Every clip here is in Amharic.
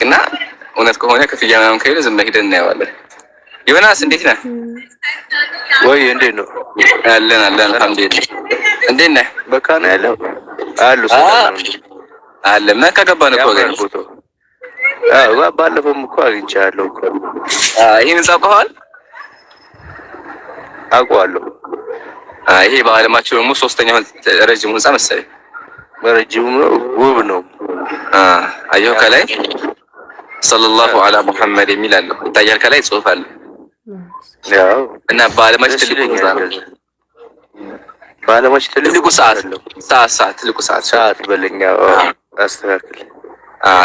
እና እውነት ከሆነ ክፍያ ምናምን ከሌለ ዝም ብለን ሄደን እናየዋለን። ዮናስ እንዴት ነህ? ወይ እንዴት ነው? አለን አልሐምዱሊላህ። እንዴት ነህ? በቃ ነው ያለው አሉ ሰላም ነው አለ መካ ገባን እኮ ገና ባለፈውም እኮ አግኝቻለሁ እኮ። ይሄን ጻፈዋል አውቀዋለሁ። ይሄ በዓለማችን ደግሞ ሶስተኛው ረጅም ህንጻ መሰለኝ። ረጅም ነው፣ ውብ ነው። አየሁ ከላይ ሰለላሁ ዐላ ሙሐመድ የሚል አለው ይታያል። ከላይ ጽሑፍ አለ። ያው እና በዓለማችን ትልቁ ህንጻ ነው። በዓለማችን ትልቁ ሰዓት ትልቁ ሰዓት በለኛ አስተካክል።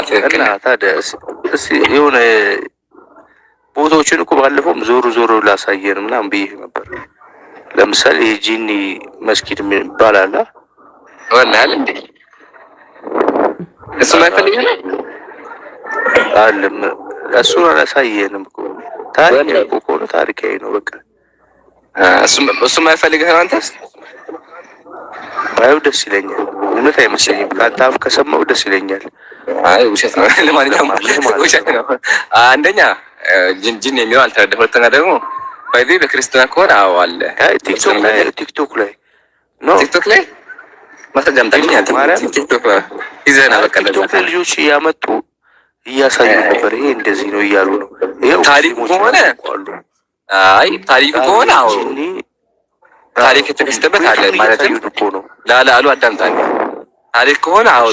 ትክክል። ታዲያ እስኪ የሆነ ቦታዎችን እኮ ባለፈውም ዞሮ ላሳየን ምናምን ብዬ ነበር። ለምሳሌ የጂኒ መስጊድ ይባላል ወላሂ እንዴ እሱ ማይፈልግ ነው አለም እሱን አላሳየንም እኮ ታሪክ እኮ ነው፣ ታሪካዊ ነው። በቃ እሱ ማይፈልግ ነው። አንተስ ባዩ ደስ ይለኛል። እውነት አይመስለኝም። ከአንተ አፍ ከሰማው ደስ ይለኛል። አይ ውሸት ነው። ለማንኛውም ውሸት ነው። አንደኛ ጂን የሚለው አልተረዳሁም። ሁለተኛ ደግሞ ባይዚ በክርስትና ከሆነ አዎ አለ። ቲክቶክ ላይ ማስረጃም ታገኛለህ። ቲክቶክ ይዘና በቃ ቲክቶክ ልጆች እያመጡ እያሳዩ ነበር። ይሄ እንደዚህ ነው እያሉ ነው። ይሄው ታሪኩ ከሆነ ታሪኩ ከሆነ አዎ ታሪክ የተከሰተበት አለ ማለት ነው። ላላሉ አዳምጣኝ። ታሪክ ከሆነ አዎ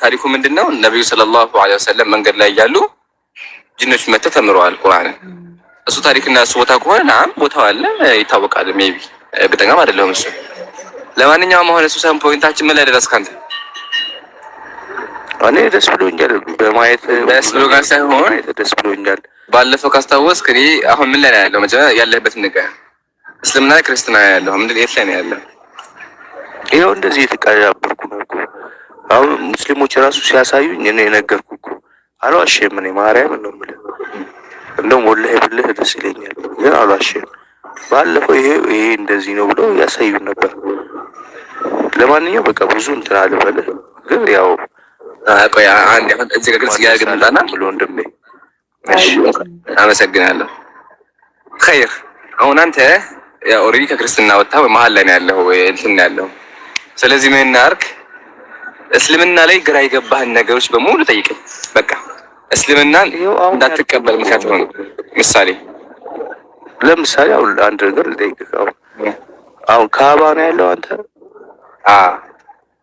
ታሪኩ ምንድነው? ነብዩ ሰለላሁ ዐለይሂ ወሰለም መንገድ ላይ ያሉ ጅኖች መጥተው ተምረዋል ቁርአን። እሱ ታሪክና እሱ ቦታ ከሆነ ቦታው አለ ይታወቃል። ሜቢ በጠንጋም አይደለም እሱ። ለማንኛውም አሁን እሱ ሳይሆን ፖይንታችን ምን ላይ ደረስክ አንተ? እኔ ደስ ብሎኛል በማየት ደስ ብሎኛል ሳይሆን ደስ ብሎኛል። ባለፈው ካስታወስክ እኔ አሁን ምን ላይ ነው ያለው? መጀመሪያ ያለህበትን ነገር እስልምና ክርስትና ያለው ምንድን የት ላይ ነው ያለው? ይኸው እንደዚህ የተቀያበርኩ ነው እኮ አሁን ሙስሊሞች ራሱ ሲያሳዩኝ እኔ ነገርኩ እኮ አልዋሽም። እኔ ማርያምን ነው የምልህ። እንደውም ወላሂ ብልህ ደስ ይለኛል ግን አልዋሽም። ባለፈው ይሄ እንደዚህ ነው ብሎ ያሳዩን ነበር። ለማንኛውም በቃ ብዙ እንትን አልበልህ ግን ያው ቆይ አንድ አሁን እዚህ ጋር ግልጽ ያደርግልናልና ብሎ እንደም እሺ አመሰግናለሁ። ኸይር አሁን አንተ ያው ኦሬዲ ከክርስትና ወጣህ ወይ መሀል ላይ ነው ያለው ወይ እንትን ነው ያለው። ስለዚህ ምን እናድርግ? እስልምና ላይ ግራ የገባህን ነገሮች በሙሉ ጠይቀኝ። በቃ እስልምናን እንዳትቀበል ምክንያት ሆነ። ለምሳሌ አሁን አንድ ነገር ልጠይቅህ። አሁን ካዕባ ነው ያለው አንተ?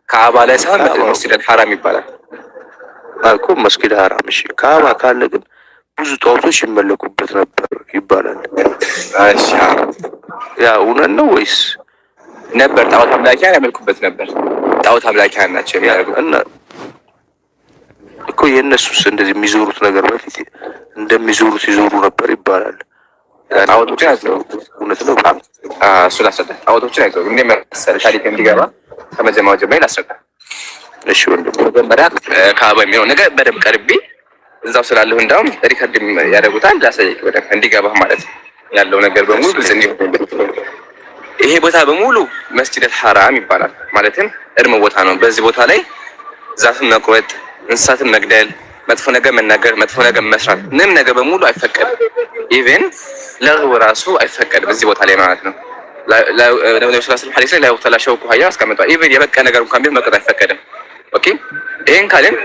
ካዕባ ላይ ሳይሆን መስጊድ ሐራም ይባላል እኮ መስጊድ ሐራም። እሺ ካዕባ ካለ ግን ብዙ ጣዖቶች ይመለኩበት ነበር ይባላል። እሺ ያ እውነት ነው ወይስ ነበር? ጣዖት አምላኪያን ያመልኩበት ነበር። ጣዖት አምላኪያን ናቸው የሚያደርጉት እና እኮ የእነሱስ እንደዚህ የሚዞሩት ነገር በፊት እንደሚዞሩት ይዞሩ ነበር ይባላል። ጣዖቶችን አይዘው እውነት ነው? እሱ ላስረዳ። ጣዖቶችን አይዘው እንደ መሰለ ታሪክ እንዲገባ ከመጀመሪያው ጀምሮ ላስረዳ። እሺ ወንድም መጀመሪያ ካዕባ የሚለው ነገር በደንብ ቀርቤ እዛው ስላለሁ እንዳውም ሪከርድ ያደርጉታል ላሳይክ በደንብ እንዲገባህ ማለት ነው። ያለው ነገር በሙሉ ግልጽ እንዲሆን ይሄ ቦታ በሙሉ መስጂድ አልሐራም ይባላል። ማለትም እርም ቦታ ነው። በዚህ ቦታ ላይ ዛፍን መቁረጥ፣ እንስሳትን መግደል፣ መጥፎ ነገር መናገር፣ መጥፎ ነገር መስራት፣ ምንም ነገር በሙሉ አይፈቀድም። ኢቭን ለغው ራሱ አይፈቀድም በዚህ ቦታ ላይ ማለት ነው። ለነብዩ ሰለላሁ ዐለይሂ ወሰለም ላይ ወተላሸው ኳያ አስቀምጧል። ኢቭን የበቃ ነገር እንኳን ቢሆን መቅረጥ አይፈቀድም። ኦኬ ይሄን ካልን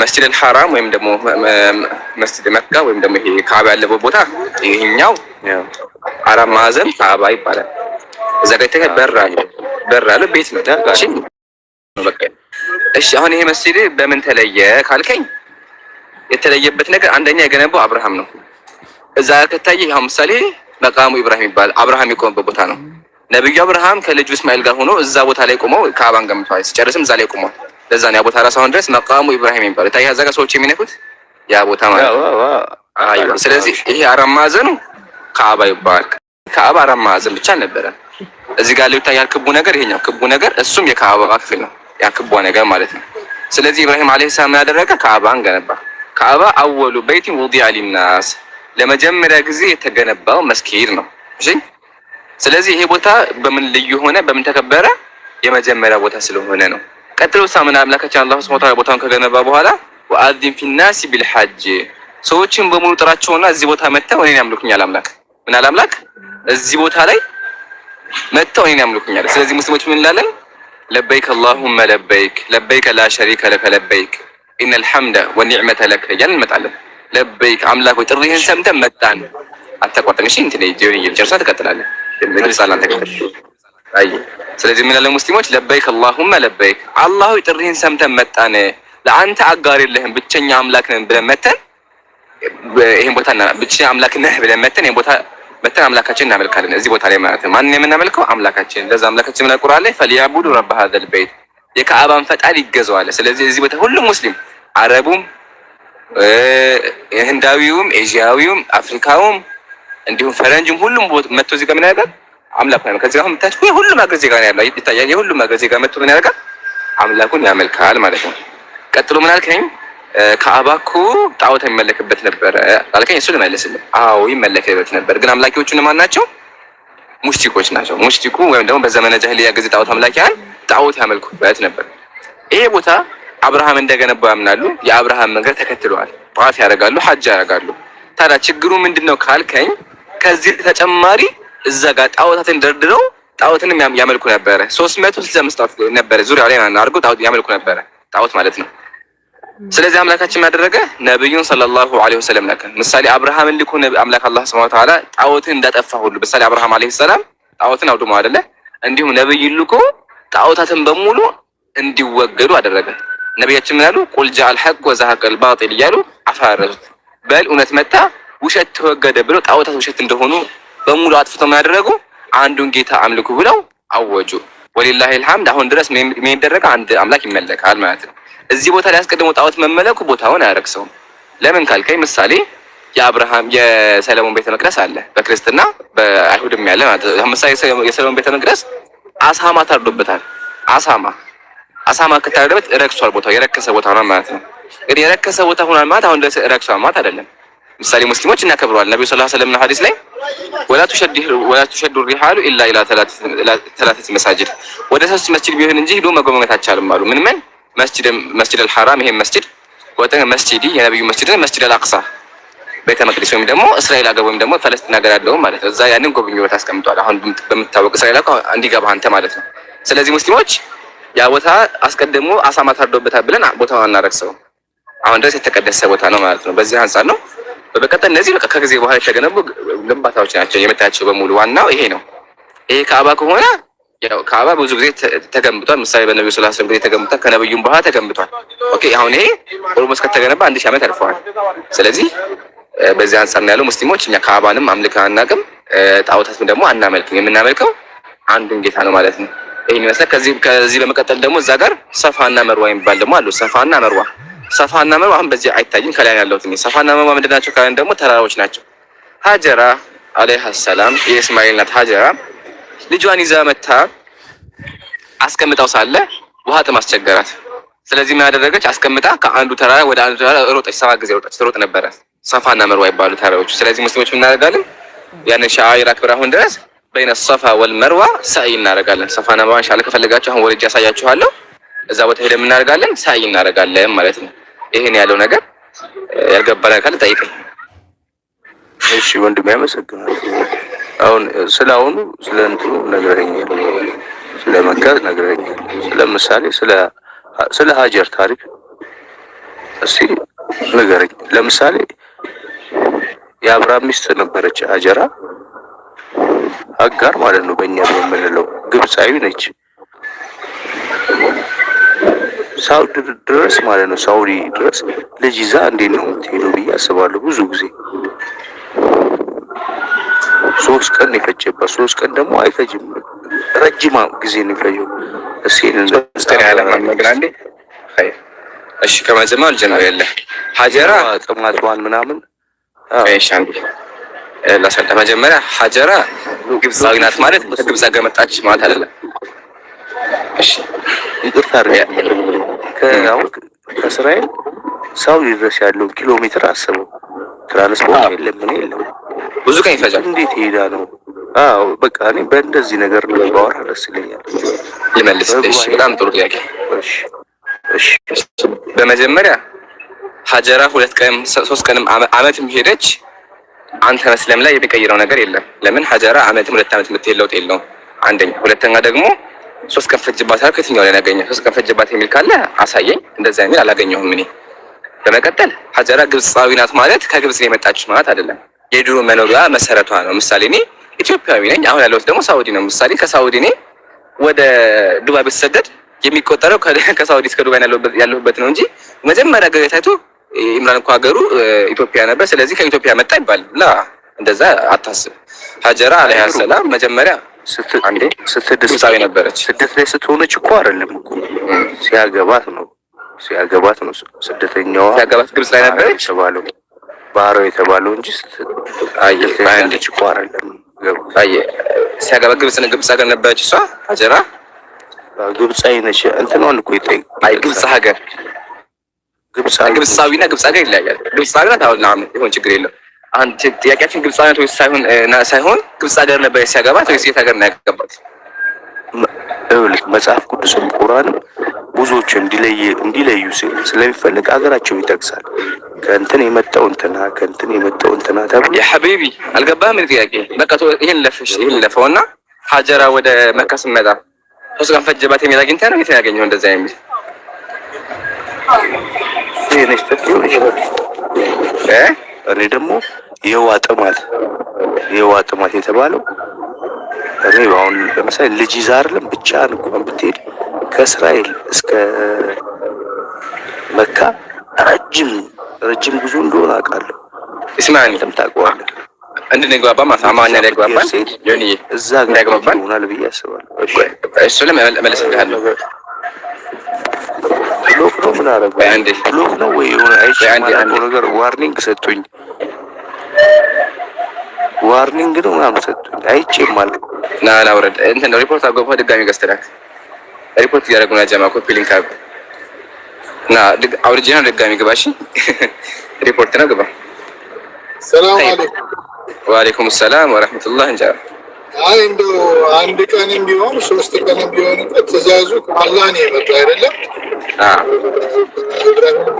መስጂድ አልሐራም ወይም ደግሞ መስጂድ መካ ወይም ደግሞ ይሄ ካዕባ ያለበት ቦታ ይሄኛው አራት ማዕዘን ካዕባ ይባላል። እዛ ጋር የተከ በር አለ ቤት ነው። እሺ በቃ እሺ አሁን ይሄ መስጂድ በምን ተለየ ካልከኝ የተለየበት ነገር አንደኛ የገነባው አብርሃም ነው። እዛ ከታየ ያው ምሳሌ መቃሙ ኢብራሂም ይባላል። አብርሃም የቆመበት ቦታ ነው። ነብዩ አብርሃም ከልጁ እስማኤል ጋር ሆኖ እዛ ቦታ ላይ ቆመው ካዕባን ገምተዋል። ሲጨርስም እዛ ላይ ቆመው ለዛ ነው ያ ቦታ ራሱ አሁን ድረስ መቃሙ ኢብራሂም ይባላል። ታዲያ እዛ ጋር ሰዎች የሚነኩት ያ ቦታ ማለት ነው። አይዋ ስለዚህ ይሄ አራት ማዕዘኑ ካዕባ ይባላል። ካዕባ አራት ማዕዘን ብቻ ነበረ። እዚህ ጋር ይታያል ክቡ ነገር፣ ይሄኛው ክቡ ነገር እሱም የካዕባ ክፍል ነው። ያ ክቡ ነገር ማለት ነው። ስለዚህ ኢብራሂም አለይሂ ሰላም ያደረገ ካዕባን ገነባ። ካዕባ አወሉ በይት ውዲዐ ሊናስ ለመጀመሪያ ጊዜ የተገነባው መስጊድ ነው። እሺ ስለዚህ ይሄ ቦታ በምን ልዩ ሆነ? በምን ተከበረ? የመጀመሪያ ቦታ ስለሆነ ነው። ቀጥሎ ሳምና አምላካችን አላህ ሱብሓነሁ ወተዓላ ቦታውን ከገነባ በኋላ ወአዚን ፊናሲ ቢልሐጅ ሰዎችን በሙሉ ጥራቸውና እዚህ ቦታ መጥተው እኔን ያምልኩኛል። አምላክ ምን አለ አምላክ እዚህ ቦታ ላይ መጥተው እኔን ያምልኩኛል። ስለዚህ ሙስሊሞች ምን እንላለን? ለበይክ አላሁመ ለበይክ ለበይከ ላ ሸሪከ ለከ ለበይክ ኢነል ሐምደ ወኒዕመተ ለከ እያልን እንመጣለን። ለበይክ አምላክ ወይ ጥሪህን ሰምተን መጣን። አታቋርጠን እሺ። እንትን ጆሪ እየጨርሳ ትቀጥላለህ። ለምሳሌ አይ ስለዚህ ምን አለ ሙስሊሞች ለበይክ አላሁመ ለበይክ አላህ ሆይ ጥሪህን ሰምተን መጣን። ለአንተ አጋር የለህም ብቸኛ አምላክ ነን ብለን መተን ይሄን ቦታ ብቸኛ አምላክ ነህ ብለን መተን ይሄን ቦታ መተን አምላካችን እናመልካለን። እዚህ ቦታ ላይ ማለት ነው ማንን የምናመልከው? አምላካችን። ለዛ አምላካችን ምን ቁርአን ላይ ፈሊያቡዱ ረብ ሀዘል በይት የካዕባን ፈጣሪ ይገዛዋል። ስለዚህ እዚህ ቦታ ሁሉም ሙስሊም አረቡም፣ ህንዳዊውም፣ ኤዥያዊውም፣ አፍሪካውም እንዲሁም ፈረንጅም ሁሉም መጥቶ እዚህ ጋር ምን ያደርጋል? አምላክ ነው። ከዚህ አሁን ታች ሁሉም አገር ዜጋ ነው ያለው ይታያል። የሁሉም አገር ዜጋ መጥቶ ምን ያደርጋል? አምላኩን ያመልካል ማለት ነው። ቀጥሎ ምን አልከኝ? ካዕባ እኮ ጣዖት የሚመለክበት ነበረ አልከኝ። እሱ ልመልስልህ። አዎ ይመለክበት ነበር፣ ግን አምላኪዎቹ እነማን ናቸው? ሙሽሪኮች ናቸው። ሙሽሪኩ ወይም ደግሞ በዘመነ ጃሂልያ ጊዜ ጣዖት አምላኪያን ጣዖት ያመልኩበት ነበር። ይሄ ቦታ አብርሃም እንደገነባው ያምናሉ። የአብርሃም መንገድ ተከትለዋል። ጧፍ ያደርጋሉ፣ ሐጅ ያደርጋሉ። ታዲያ ችግሩ ምንድነው ካልከኝ ከዚህ ተጨማሪ እዛ ጋር ጣዖታትን ደርድረው ጣዖትንም ያመልኩ ነበረ። 365 ጣዖት ነበረ ዙሪያው ላይ አድርገው ጣዖት ያመልኩ ነበረ። ጣዖት ማለት ነው። ስለዚህ አምላካችን ያደረገ ነብዩን ሰለላሁ ዐለይሂ ወሰለም ላከ። ምሳሌ አብርሃምን ልኮ አምላክ አላህ ሱብሓነሁ ወተዓላ ጣዖትን እንዳጠፋ ሁሉ ምሳሌ አብርሃም ዐለይሂ ሰላም ጣዖትን አውድሞ አይደለ? እንዲሁም ነብዩን ልኮ ጣዖታትን በሙሉ እንዲወገዱ አደረገ። ነብያችን ምን አሉ? ቁል ጃአል ሐቅ ወዘሀቀል ባጢል እያሉ አፈረሱት። በል እውነት መጣ ውሸት ተወገደ ብለው ጣዖታት ውሸት እንደሆኑ በሙሉ አጥፍተው ምን ያደረጉ? አንዱን ጌታ አምልኩ ብለው አወጁ። ወሊላሂል ሐምድ አሁን ድረስ ምን ይደረጋ? አንድ አምላክ ይመለካል ማለት ነው። እዚህ ቦታ ላይ አስቀድሞ ጣዖት መመለኩ ቦታውን አያረክሰውም። ለምን ካልከኝ ምሳሌ የአብርሃም የሰለሞን ቤተ መቅደስ አለ በክርስትና በአይሁድም ያለ ማለት ነው። ምሳሌ የሰለሞን ቤተ መቅደስ አሳማ ታርዶበታል። አሳማ ከታረደበት ረክሷል። ቦታው የረከሰ ቦታ ነው ማለት ነው። እንግዲህ የረከሰ ቦታ ሆኗል ማለት አሁን ድረስ ረክሷል ማለት አይደለም። ምሳሌ ሙስሊሞች እናከብረዋል። ነብዩ ሰለላሁ ዐለይሂ ወሰለም ሐዲስ ላይ ወላ ተሸዱ ሪሃሉ ኢላ ኢላ ተላተት መሳጅድ ወደ 3 መስጂድ ቢሆን እንጂ ሄዶ መጎብኘት አይቻልም አሉ። ምን መስጂድ አልሐራም ይሄ መስጂድ ወደ መስጂዲ የነብዩ መስጂድ መስጂድ አልአቅሳ ቤተ መቅደስ ወይም ደግሞ እስራኤል ሀገር ወይም ደግሞ ፈለስጢን ሀገር ያለው ማለት ነው። እዛ ያንን ጎብኝ ቦታ አስቀምጧል። አሁን በምታወቅ እስራኤል ሀገር እንዲገባ አንተ ማለት ነው። ስለዚህ ሙስሊሞች ያ ቦታ አስቀድሞ አሳማ ታርዶበታል ብለን ቦታው አናረክሰው። አሁን ድረስ የተቀደሰ ቦታ ነው ማለት ነው። በዚህ አንፃር ነው። በቀጣይ እነዚህ በቃ ከጊዜ በኋላ የተገነቡ ግንባታዎች ናቸው የምታያቸው በሙሉ። ዋናው ይሄ ነው። ይሄ ካዕባ ከሆነ ያው ካዕባ ብዙ ጊዜ ተገንብቷል። ምሳሌ በነብዩ ሰለላሁ ዐለይሂ ወሰለም ጊዜ ተገንብቷል። ከነብዩም በኋላ ተገንብቷል። ኦኬ አሁን ይሄ ኦልሞስት ከተገነባ 1000 ዓመት አልፈዋል። ስለዚህ በዚህ አንፃር ነው ያለው ሙስሊሞች እኛ ካዕባንም አምልከን አናውቅም፣ ጣዖታትም ደግሞ አናመልክም። የምናመልከው አንዱን ጌታ ነው ማለት ነው። ይሄን ይመስላል። ከዚህ በመቀጠል ደግሞ እዛ ጋር ሰፋና መርዋ የሚባል ደግሞ አሉ። ሰፋና መርዋ አሁን በዚህ አይታይም። ከላይ ያለው ትንሽ ሰፋና መርዋ ምንድናቸው? ካለን ደግሞ ተራራዎች ናቸው። ሀጀራ አለይሃ ሰላም የእስማኤል ናት። ሀጀራ ልጇን ይዛ መታ አስቀምጣው ሳለ ውሃ ጥም አስቸገራት። ስለዚህ ምን አደረገች? አስቀምጣ ከአንዱ ተራራ ወደ አንዱ ተራራ ሮጠች። 7 ጊዜ ሮጠች፣ ትሮጥ ነበረ። ሰፋና መርዋ ይባሉ ተራራዎች። ስለዚህ ሙስሊሞች ምን እናደርጋለን? ያንን ሻዓኢር አክብር አሁን ድረስ በይነ ሰፋ ወልመርዋ ሳይ እናደርጋለን። ሰፋና መርዋ ኢንሻአላህ ከፈለጋችሁ አሁን ወርጄ ያሳያችኋለሁ። እዛ ቦታ ሄደን ምን እናደርጋለን? ሳይ እናደርጋለን ማለት ነው። ይሄን ያለው ነገር ያልገባን ካለ ጠይቀኝ። እሺ ወንድሜ አመሰግናለሁ። አሁን ስለ እንትኑ ነግረኸኛል፣ ስለ መካ ነግረኸኛል። ለምሳሌ ስለ ሀጀር ታሪክ እስቲ ንገረኝ። ለምሳሌ የአብርሃም ሚስት ነበረች ሀጀራ፣ አጋር ማለት ነው በእኛ የምንለው። ግብፃዊ ነች። ሳውዲ ድረስ ማለት ነው ሳውዲ ድረስ ልጅ ይዛ እንዴት ነው የምትሄደው ብዬ አስባለሁ ብዙ ጊዜ። 3 ቀን የፈጀባት፣ 3 ቀን ደግሞ አይፈጅም፣ ረጅም ጊዜ ነው የፈጀው። እሺ ከመጀመሪያው አልጀመረ ያለ ሀጀራ ጥማቷን ምናምን ላስረዳ። መጀመሪያ ሀጀራ ግብፃዊ ናት ማለት ግብፅ ሀገር መጣች ማለት አይደለም። እሺ ይቅርታ አድርገኝ። ከእስራኤል ሳውዲ ድረስ ያለውን ኪሎ ሜትር አስበው። ትራንስፖርት የለም፣ ምን የለም፣ ብዙ ቀን ይፈጃል። እንዴት ሄዳ ነው? አዎ በቃ እኔ በእንደዚህ ነገር ነው ባወራ ደስ ይለኛል። ልመልስ። እሺ በጣም ጥሩ ጥያቄ። እሺ በመጀመሪያ ሀጀራ 2 ቀንም 3 ቀንም አመትም ሄደች አንተ መስለም ላይ የሚቀይረው ነገር የለም። ለምን ሀጀራ አመትም 2 አመት የምትሄድ ለውጥ የለውም። አንደኛ። ሁለተኛ ደግሞ 3 ቀን ፈጅባት አልክ። የትኛው ላይ ያገኘው 3 ቀን ፈጅባት የሚል ካለ አሳየኝ። እንደዛ የሚል አላገኘሁም እኔ። በመቀጠል ሀጀራ ግብጻዊ ናት ማለት ከግብጽ የመጣችው ማለት አይደለም። የድሮ መኖሪያ መሰረቷ ነው። ምሳሌ እኔ ኢትዮጵያዊ ነኝ፣ አሁን ያለሁት ደግሞ ሳውዲ ነው። ምሳሌ ከሳውዲ እኔ ወደ ዱባይ ብትሰደድ የሚቆጠረው ከሳውዲ እስከ ዱባይ ያለሁበት ነው እንጂ መጀመሪያ ገበያ ታይቶ ኢምራን እኮ ሀገሩ ኢትዮጵያ ነበር፣ ስለዚህ ከኢትዮጵያ መጣ ይባል ላ እንደዛ አታስብ። ሀጀራ አለይሃ ሰላም መጀመሪያ ግብጻዊ ነበረች። ስደት ላይ ስትሆነች እኮ አይደለም እኮ ሲያገባት ነው ስደተኛዋ ሲያገባት ግብጽ ላይ ነበረች የተባለው ባህሮ የተባለው እንጂ አየች እኮ አይደለም። ሲያገባት ግብጽ ሀገር ነበረች እሷ ሀጀራ ግብጻዊ ነች። እንትኗን እኮ ግብጽ ሀገር ግብጻዊና ግብጽ ሀገር ይለያያል። ግብጽ ሀገር አሁን ይሁን ችግር የለም። አንተ ጥያቄያችን ግብጻዊነት ወይስ ሳይሆን ግብጽ ሀገር ነበረች ሲያገባት ወይስ የት ሀገር ነው ያገባት? መጽሐፍ ቅዱስም ቁርአንም ብዙዎች እንዲለዩ ስለሚፈልግ ሀገራቸው ይጠቅሳል። ከእንትን የመጣው እንትና ተብሎ ያ ሐቢቢ አልገባህም? ምን ጥያቄ በቃ ይሄን ለፈውና ሀጀራ ወደ መካ ስትመጣ 3 ቀን ፈጀባት የሚል አግኝተህ ነው የት ያገኘው እንደዛ የሚል እኔ ደግሞ የውሃ ጥማት የተባለው እኔ አሁን ለምሳሌ ልጅ ይዛ አይደለም ብቻህን እንኳን ብትሄድ ከእስራኤል እስከ መካ ረጅም ጉዞ እንደሆነ አውቃለሁ። እስማኒ ታውቀዋለህ። እንድንግባባ ማሳማኛ ላይ ግባባን ዮኒ እዛ ጋር ይሆናል ብዬ አስባለሁ። እሱ ለመለስልሃለሁ። ብሎክ ነው ምን አደረገው? ብሎክ ነው ወይ የሆነ አይቻልም ነገር ዋርኒንግ ሰጡኝ። ዋርኒንግ ነው ምናምን ሰጡኝ። አይቼም ማለት ና ወረድ እንትን ሪፖርት አጎባ ድጋሚ ገስተላክ ሪፖርት እያደረጉ ነው ጀማ ኮፒ ሊንክ አድርጉ እና አውርጂና ድጋሚ ግባሽ ሪፖርት ነው ግባ። ሰላም አለይኩም። ወአለይኩም ሰላም ወራህመቱላህ እንጃ አይ እንደው አንድ ቀንም ቢሆን 3 ቀንም ቢሆን ትእዛዙ ከአላህ ነው የመጣው አይደለም?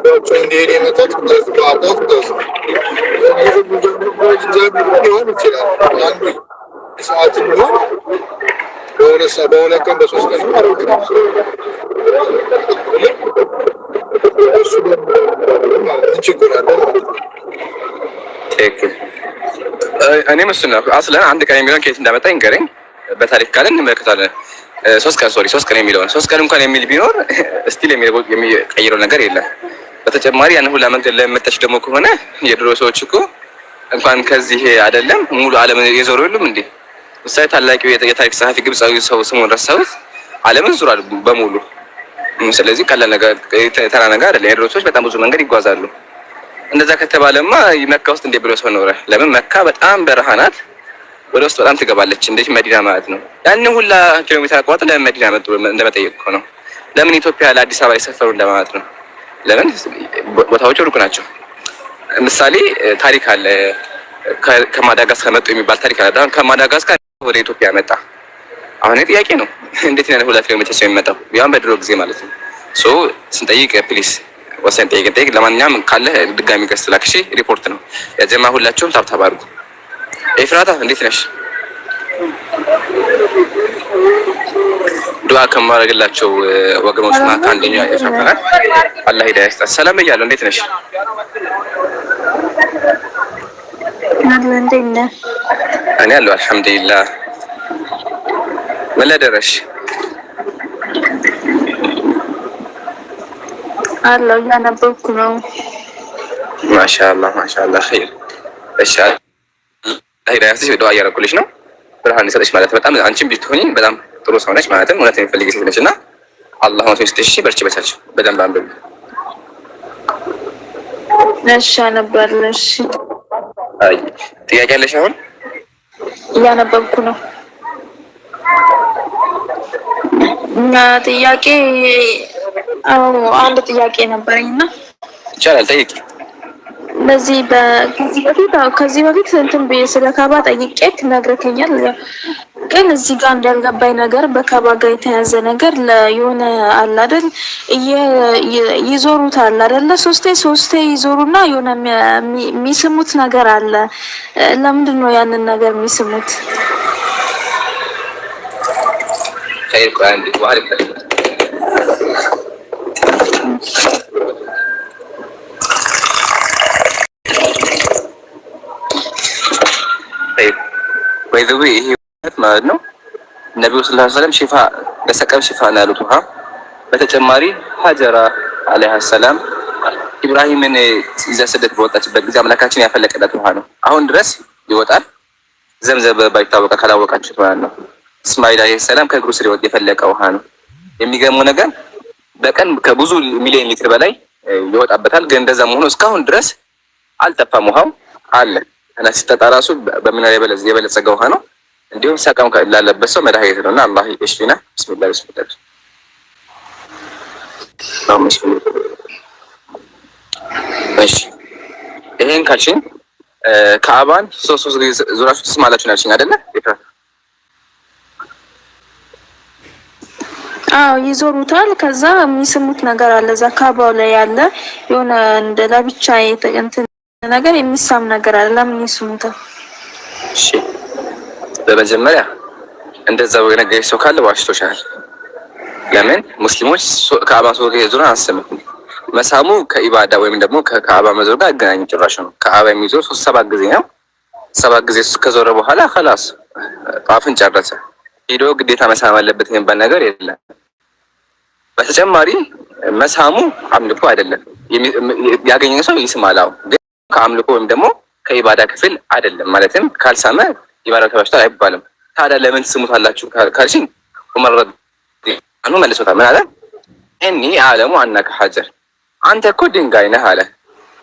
ብራቸው እንዲሄድ የመጣው ትእዛዙ ከአላህ ሊሆን ይችላል። አንዱ ሰዓት ነው በሁለት ቀን በ3 ቀን እኔም እሱን ነው አስለን አንድ ቀን የሚለውን ከየት እንዳመጣ ይንገረኝ። በታሪክ ካለ እንመለከታለን። 3 ቀን የሚለውን 3 ቀን እንኳን የሚል ቢኖር ስቲል የሚቀይረው ነገር የለም። በተጨማሪ ያን ሁላ መንገድ ለመጣች ደግሞ ከሆነ የድሮ ሰዎች እኮ እንኳን ከዚህ አይደለም ሙሉ ዓለም የዞሩ የሉም እንዴ? ምሳሌ ታላቂው የታሪክ ጸሐፊ ግብጻዊ ሰው ስሙን ረሳሁት፣ ዓለምን ዙሯል በሙሉ። ስለዚህ ቀላል ነገር ተራ ነገር አይደለም። የድሮ ሰዎች በጣም ብዙ መንገድ ይጓዛሉ። እንደዛ ከተባለማ መካ ውስጥ እንደ ብሎ ሰው ኖረ። ለምን መካ በጣም በረሃ ናት፣ ወደ ውስጥ በጣም ትገባለች። እንዴት መዲና ማለት ነው። ያን ሁላ ኪሎ ሜትር አቋርጦ ለምን መዲና መጡ እንደመጠየቅ እኮ ነው። ለምን ኢትዮጵያ ለአዲስ አበባ የሰፈሩ እንደማለት ነው። ለምን ቦታዎቹ ሩቅ ናቸው። ምሳሌ ታሪክ አለ። ከማዳጋስካር መጡ የሚባል ታሪክ አለ። አሁን ከማዳጋስካር ወደ ኢትዮጵያ መጣ። አሁን ጥያቄ ነው እንዴት ነው 2 ኪሎ ሜትር ሰው የሚመጣው? ያን በድሮ ጊዜ ማለት ነው። ሶ ስንጠይቅ ፕሊስ ወሰን ጠይቅ። ለማንኛውም ካለ ድጋሚ ገዝት ላክሽ። ሪፖርት ነው ያጀማ። ሁላችሁም ታብታብ አድርጉ። ኤፍራታ እንዴት ነሽ? ዱዓ ከማድረግላቸው ወገኖች ማለት አንደኛው ኤፍራታ ናት። አላህ ሂዳያ ይስጣት። ሰላም እያለሁ እንዴት ነሽ? እኔ አለሁ አልሐምዱሊላህ። ምን ላይ ደረስሽ? አላህ እያነበብኩ ነው። ማሻአላህ ኸይር። እሺ ሂዳያ ይስጥሽ። ዱዓ እያደረኩልሽ ነው። ብርሃን ይሰጥሽ ማለት በጣም አንቺም ብትሆኚ በጣም ጥሩ ሰው ነሽ ማለትም እውነት የሚፈልግ ሴት ነሽ እና አላህ ነው ይስጥሽ። በርቺ በቻች በደንብ አንብቢ። እሺ አነባለሁ። እሺ አይ ጥያቄ አለሽ? አሁን እያነበብኩ ነው። እና ጥያቄ አንድ ጥያቄ ነበረኝና ይቻላል ጠይቂ። ከዚህ በፊት እንትን ስለ ካባ ጠይቄክ ነግረኸኛል። ግን እዚህ ጋር እንዳልገባኝ ነገር በካባ ጋር የተያዘ ነገር ለየሆነ አለ አይደል ይዞሩታል አይደለ? ሶስቴ ይዞሩና የሆነ የሚስሙት ነገር አለ። ለምንድን ነው ያንን ነገር የሚስሙት? خير عندي وعليك طيب وإذا هي ما ነው ነብዩ ሰለላሁ ዐለይሂ ወሰለም ሽፋ ለሰቀም ሽፋ ናሉት ውሃ በተጨማሪ ሀጀራ አለይሃ ሰላም ኢብራሂምን ይዛ ስደት በወጣችበት ጊዜ አምላካችን ያፈለቀለት ውሃ ነው። አሁን ድረስ ይወጣል። ዘምዘም ባይታወቀ ካላወቃችሁት ማለት ነው። እስማኤል አለይሂ ሰላም ከእግሩ ስር የፈለቀ ውሃ ነው። የሚገርመው ነገር በቀን ከብዙ ሚሊዮን ሊትር በላይ ይወጣበታል። ግን እንደዛ መሆኑ እስካሁን ድረስ አልጠፋም። ውሃው አለ እና ሲጠጣ ራሱ በሚና የበለጸገ ውሃ ነው። እንዲሁም ሰቀም ላለበት ሰው መድኃኒት ነውና አላህ ይሽፊና። ቢስሚላህ እሺ ይሄን ካልሽኝ ከአባን ሶስት ጊዜ ዙራችሁ ትስማላችሁ ናልሽኝ አይደለ? አዎ ይዞሩታል። ከዛ የሚስሙት ነገር አለ። እዛ ካባው ላይ ያለ የሆነ እንደ ለብቻ እንትን ነገር የሚሳም ነገር አለ። ለምን ይስሙታል? እሺ በመጀመሪያ እንደዛው የነገረሽ ሰው ካለ ዋሽቶሻል። ለምን ሙስሊሞች ከአባ ሶሪ ዙራ አሰምኩ መሳሙ ከኢባዳ ወይም ደግሞ ከካባ መዞር ጋር አገናኝ ጭራሽ ነው። ካባ የሚዞር 7 ጊዜ ነው። 7 ጊዜ ከዞረ በኋላ خلاص ጣፍን ጨረሰ። ሄዶ ግዴታ መሳም አለበት የሚባል ነገር የለም። በተጨማሪ መሳሙ አምልኮ አይደለም። ያገኘ ሰው ይስማላው፣ ግን ከአምልኮ ወይም ደግሞ ከኢባዳ ክፍል አይደለም። ማለትም ካልሳመ ኢባዳ ተባሽታ አይባልም። ታዲያ ለምን ትስሙታላችሁ ካልሽኝ ዑመር ረዲየላሁ መልሶታል። ምን አለ? እኒ አለሙ አነከ ሐጀር፣ አንተ እኮ ድንጋይ ነህ አለ።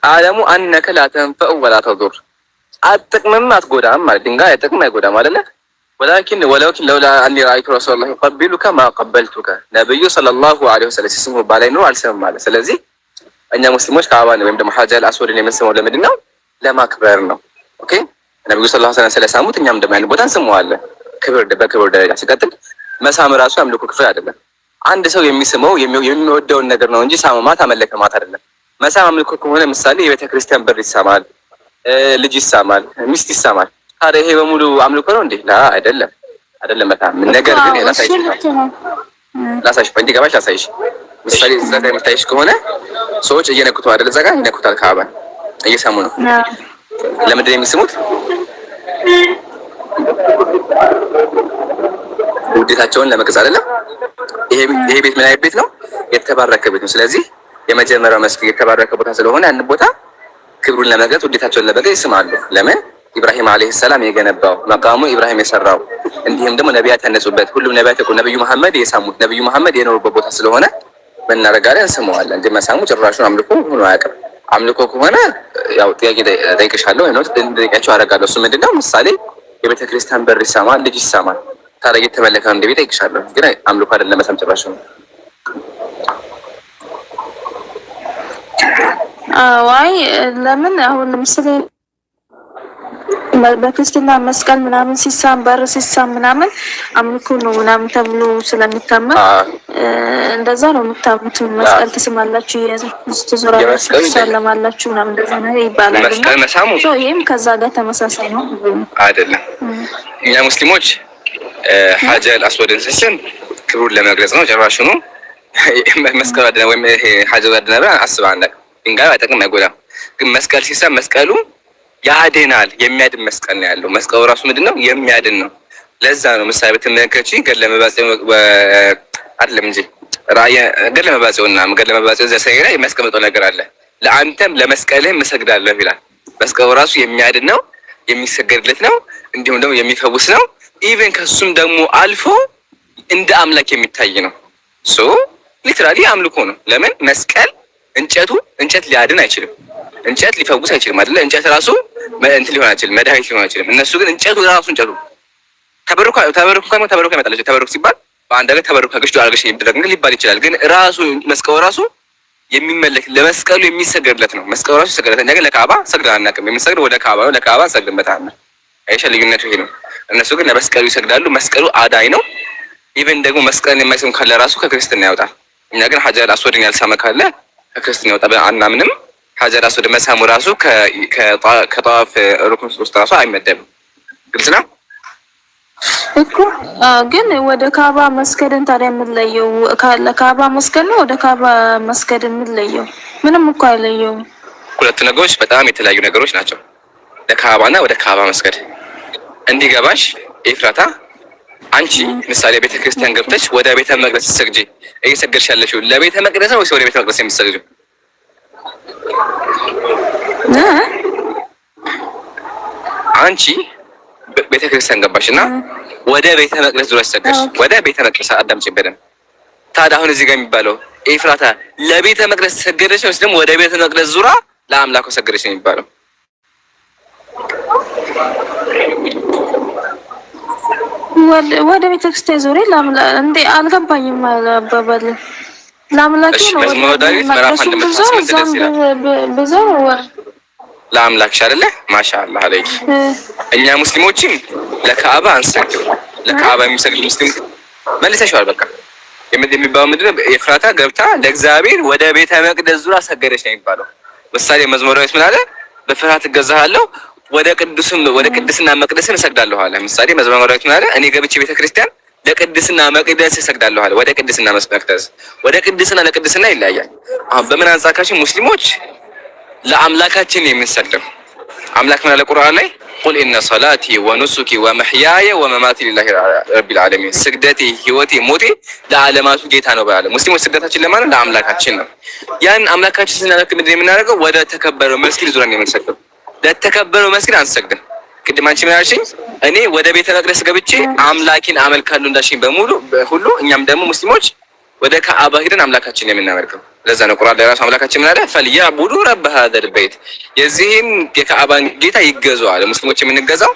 አለሙ አነከ ላ ተንፈዑ ወላ ተዱር፣ አትጠቅምም አትጎዳም ማለት ድንጋይ አይጠቅም አይጎዳም አይደለ? ወላኪን ለውላ አኒ ረአይቱ ረሱላህ ይቀቢሉከ ማ ቀበልቱከ፣ ነብዩ ሰለላሁ ዐለይሂ ወሰለም ሲስሙ ባላይ ነው አልሰማም ማለት። ስለዚህ እኛ ሙስሊሞች ከአባን ወይም ደግሞ ሐጀር አስወድን የምንስመው ለምንድን ነው? ለማክበር ነው። ኦኬ ነብዩ ሰለላሁ ዐለይሂ ወሰለም ስለሳሙት እኛም ደግሞ ያን ቦታ እንስመዋለን። በክብር ደረጃ ሲቀጥል መሳም ራሱ አምልኮ ክፍል አይደለም። አንድ ሰው የሚስመው የሚወደውን ነገር ነው እንጂ ሳመማት አመለከ ማለት አይደለም። መሳም አምልኮ ከሆነ ምሳሌ የቤተ ክርስቲያን በር ይሳማል፣ ልጅ ይሳማል፣ ሚስት ይሳማል። ታዲያ ይሄ በሙሉ አምልኮ ነው እንዴ? አይደለም በጣም ነገር ግን ላሳይሽ እንዲገባሽ ላሳይሽ። ምሳሌ እዛ ጋር የምታይሽ ከሆነ ሰዎች እየነኩት አይደል? እዛ ጋር ይነኩታል። ካባን እየሳሙ ነው። ለምንድን ነው የሚስሙት? ውዴታቸውን ለመግለጽ አይደለም። ይሄ ቤት ምን አይነት ቤት ነው? የተባረከ ቤት ነው። ስለዚህ የመጀመሪያው መስጊድ የተባረከ ቦታ ስለሆነ ያን ቦታ ክብሩን ለመግለጽ ውዴታቸውን ለመግለጽ ይስማሉ። ለምን? ኢብራሂም አለይሂ ሰላም የገነባው መቃሙ ኢብራሂም የሰራው እንዲሁም ደግሞ ነቢያት ያነጹበት ሁሉም ነቢያት ነብዩ መሐመድ የሳሙት ነብዩ መሐመድ የኖሩበት ቦታ ስለሆነ እናደርጋለን፣ እንስመዋለን። እንጂ መሳሙ ጭራሹን አምልኮ ሆኖ አያውቅም። አምልኮ ከሆነ ያው ጥያቄ ጠይቅሻለሁ ወይ ነው እንደጠይቃቸው አደርጋለሁ። እሱ ምንድነው? ምሳሌ የቤተ ክርስቲያን በር ይሳማል፣ ልጅ ይሳማል። ታዲያ እየተመለከ ነው እንደቤት ጠይቅሻለሁ። ግን አምልኮ አይደለም መሳም ጭራሽ ነው። አይ ለምን አሁን ለምሳሌ በክርስትና መስቀል ምናምን ሲሳም በር ሲሳም ምናምን አምልኮ ነው ምናምን ተብሎ ስለሚታመን እንደዛ ነው የምታምኑት። መስቀል ትስማላችሁ፣ ትዞራላችሁ፣ ትሳለማላችሁ ምናምን እንደዛ ነው ይባላል። መስቀል መሳሙ ይሄም ከዛ ጋር ተመሳሳይ ነው አይደለም? እኛ ሙስሊሞች ሐጀር አስወድን ስንስም ክብሩን ለመግለጽ ነው። ጭራሽ ነው መስቀል አደነ ወይም ይሄ ሐጀር አደነ አስባና ድንጋይ አይጠቅም አይጎዳም። ግን መስቀል ሲሳም መስቀሉ ያድናል። የሚያድን መስቀል ነው ያለው። መስቀሉ ራሱ ምንድነው? የሚያድን ነው። ለዛ ነው ምሳሌ በተመለከቺ ገድለ መባጽእ አይደለም እንጂ ገድለ መባጽእና ገድለ መባጽእ ዘሰይ ላይ የሚያስቀምጠው ነገር አለ። ለአንተም ለመስቀልህ እሰግዳለሁ ይላል። መስቀሉ ራሱ የሚያድን ነው፣ የሚሰገድለት ነው፣ እንዲሁም ደግሞ የሚፈውስ ነው። ኢቭን ከሱም ደግሞ አልፎ እንደ አምላክ የሚታይ ነው። ሶ ሊትራሊ አምልኮ ነው። ለምን? መስቀል እንጨት ሊያድን አይችልም። እንጨት ሊፈውስ አይችልም አይደለ? እንጨት ራሱ እንትን ሊሆን አይችልም፣ መድኃኒት ሊሆን አይችልም። እነሱ ግን እንጨቱ ራሱ እንጨቱ ተበረኩ ይመጣላቸው። ተበረኩ ሲባል በአንድ ሀገር ተበረኩ አገሽ አርገሽ የሚደረግ ነገር ሊባል ይችላል። ግን ራሱ መስቀሉ ራሱ የሚመለክ ለመስቀሉ የሚሰገድለት ነው። መስቀሉ ራሱ ይሰገድለት። እኛ ግን ለካባ ሰግደን አናውቅም። የምንሰግደው ወደ ካባ ነው። ለካባ ሰግደን በታና አይሻ ልዩነቱ ይሄ ነው። እነሱ ግን ለመስቀሉ ይሰግዳሉ። መስቀሉ አዳኝ ነው። ኢቨን ደግሞ መስቀልን የማይስም ካለ ራሱ ከክርስትና ያወጣል። እኛ ግን ሀጀር አስወድን ያልሳመ ካለ ከክርስትና ያወጣ አናምንም። ሀጀር አስወድ መሳሙ ራሱ ከጠዋፍ ሩክን ውስጥ ራሱ አይመደብም። ግልጽ ነው እኮ ግን ወደ ካባ መስገድን ታዲያ የምንለየው ለካባ መስገድ ነው። ወደ ካባ መስገድ የምንለየው ምንም እኮ አይለየውም። ሁለቱ ነገሮች በጣም የተለያዩ ነገሮች ናቸው። ለካባና ወደ ካባ መስገድ እንዲገባሽ ኤፍራታ፣ አንቺ ምሳሌ ቤተ ክርስቲያን ገብተሽ ወደ ቤተ መቅደስ ስትሰግጂ እየሰገድሽ ያለሽው ለቤተ መቅደስ ነው ወይስ ወደ ቤተ መቅደስ የምትሰግጂው? አንቺ ቤተ ክርስቲያን ገባሽና ወደ ቤተ መቅደስ ዙሪያ ሰገድሽ። ወደ ቤተ መቅደስ አዳምጪኝ በደምብ። ታዲያ አሁን እዚህ ጋር የሚባለው ኤፍራታ ለቤተ መቅደስ ሰገደች ወይስ ደግሞ ወደ ቤተ መቅደስ ዙሪያ ለአምላኩ ሰገደች ነው የሚባለው? ወደ ቤተ ክርስቲያን ዙሪያ ለአምላክ እንዴ አልገባኝም። አባባል ለአምላክ ነው። መዝሙረ ዳዊት ምዕራፍ 1:8 ብዙ ለአምላክሽ አይደለ? ማሻአላህ አለይክ። እኛ ሙስሊሞችም ለካዕባ አንሰግድም። ለካዕባ የሚሰግድ ሙስሊም መልሰሽዋል። በቃ የሚባለው ምንድነው? ኤፍራታ ገብታ ለእግዚአብሔር ወደ ቤተ መቅደስ ዙሪያ ሰገደች ነው የሚባለው። ምሳሌ መዝሙረ ዳዊት ምን አለ? በፍርሃት እገዛሃለሁ ወደ ቅድስና መቅደስን እሰግዳለሁ አለ። ምሳሌ መዝሙረ ዳዊት ምን አለ? እኔ ገብቼ ቤተ ክርስቲያን ለቅድስና መቅደስ እሰግዳለሁ አለ። ወደ ቅድስና መቅደስ ወደ ቅድስና ለቅድስና ይለያያል። አሁን በምን አንጻካችን ሙስሊሞች ለአምላካችን የምንሰግደው አምላክ ምን አለ ቁርአን ላይ? ቁል ኢነ ሰላቲ ወኑሱኪ ወመሕያየ ወመማቲ ሊላሂ ረቢል ዓለሚን፣ ስግደቴ፣ ህይወቴ፣ ሞቴ ለዓለማቱ ጌታ ነው ባለ። ሙስሊሞች ስግደታችን ለማን ነው? ለአምላካችን ነው። ያን አምላካችን ስናደርግ ምንድን ነው የምናደርገው? ወደ ተከበረው መስጊድ ዙሪያ ነው የምንሰግደው። ለተከበረው መስጊድ አንሰግድም። ቅድም አንቺ ምን አልሽኝ? እኔ ወደ ቤተ መቅደስ ገብቼ አምላኬን አመልካለሁ እንዳልሽኝ በሙሉ ሁሉ እኛም ደግሞ ሙስሊሞች ወደ ካዕባ ሄደን አምላካችን የምናመልከው። ለዛ ነው ቁርአን ላይ ራሱ አምላካችን ምን አለ? ፈልያዕቡዱ ረበ ሀዘል በይት፣ የዚህን የካዕባን ጌታ ይገዙ አለ። ሙስሊሞች የምንገዛው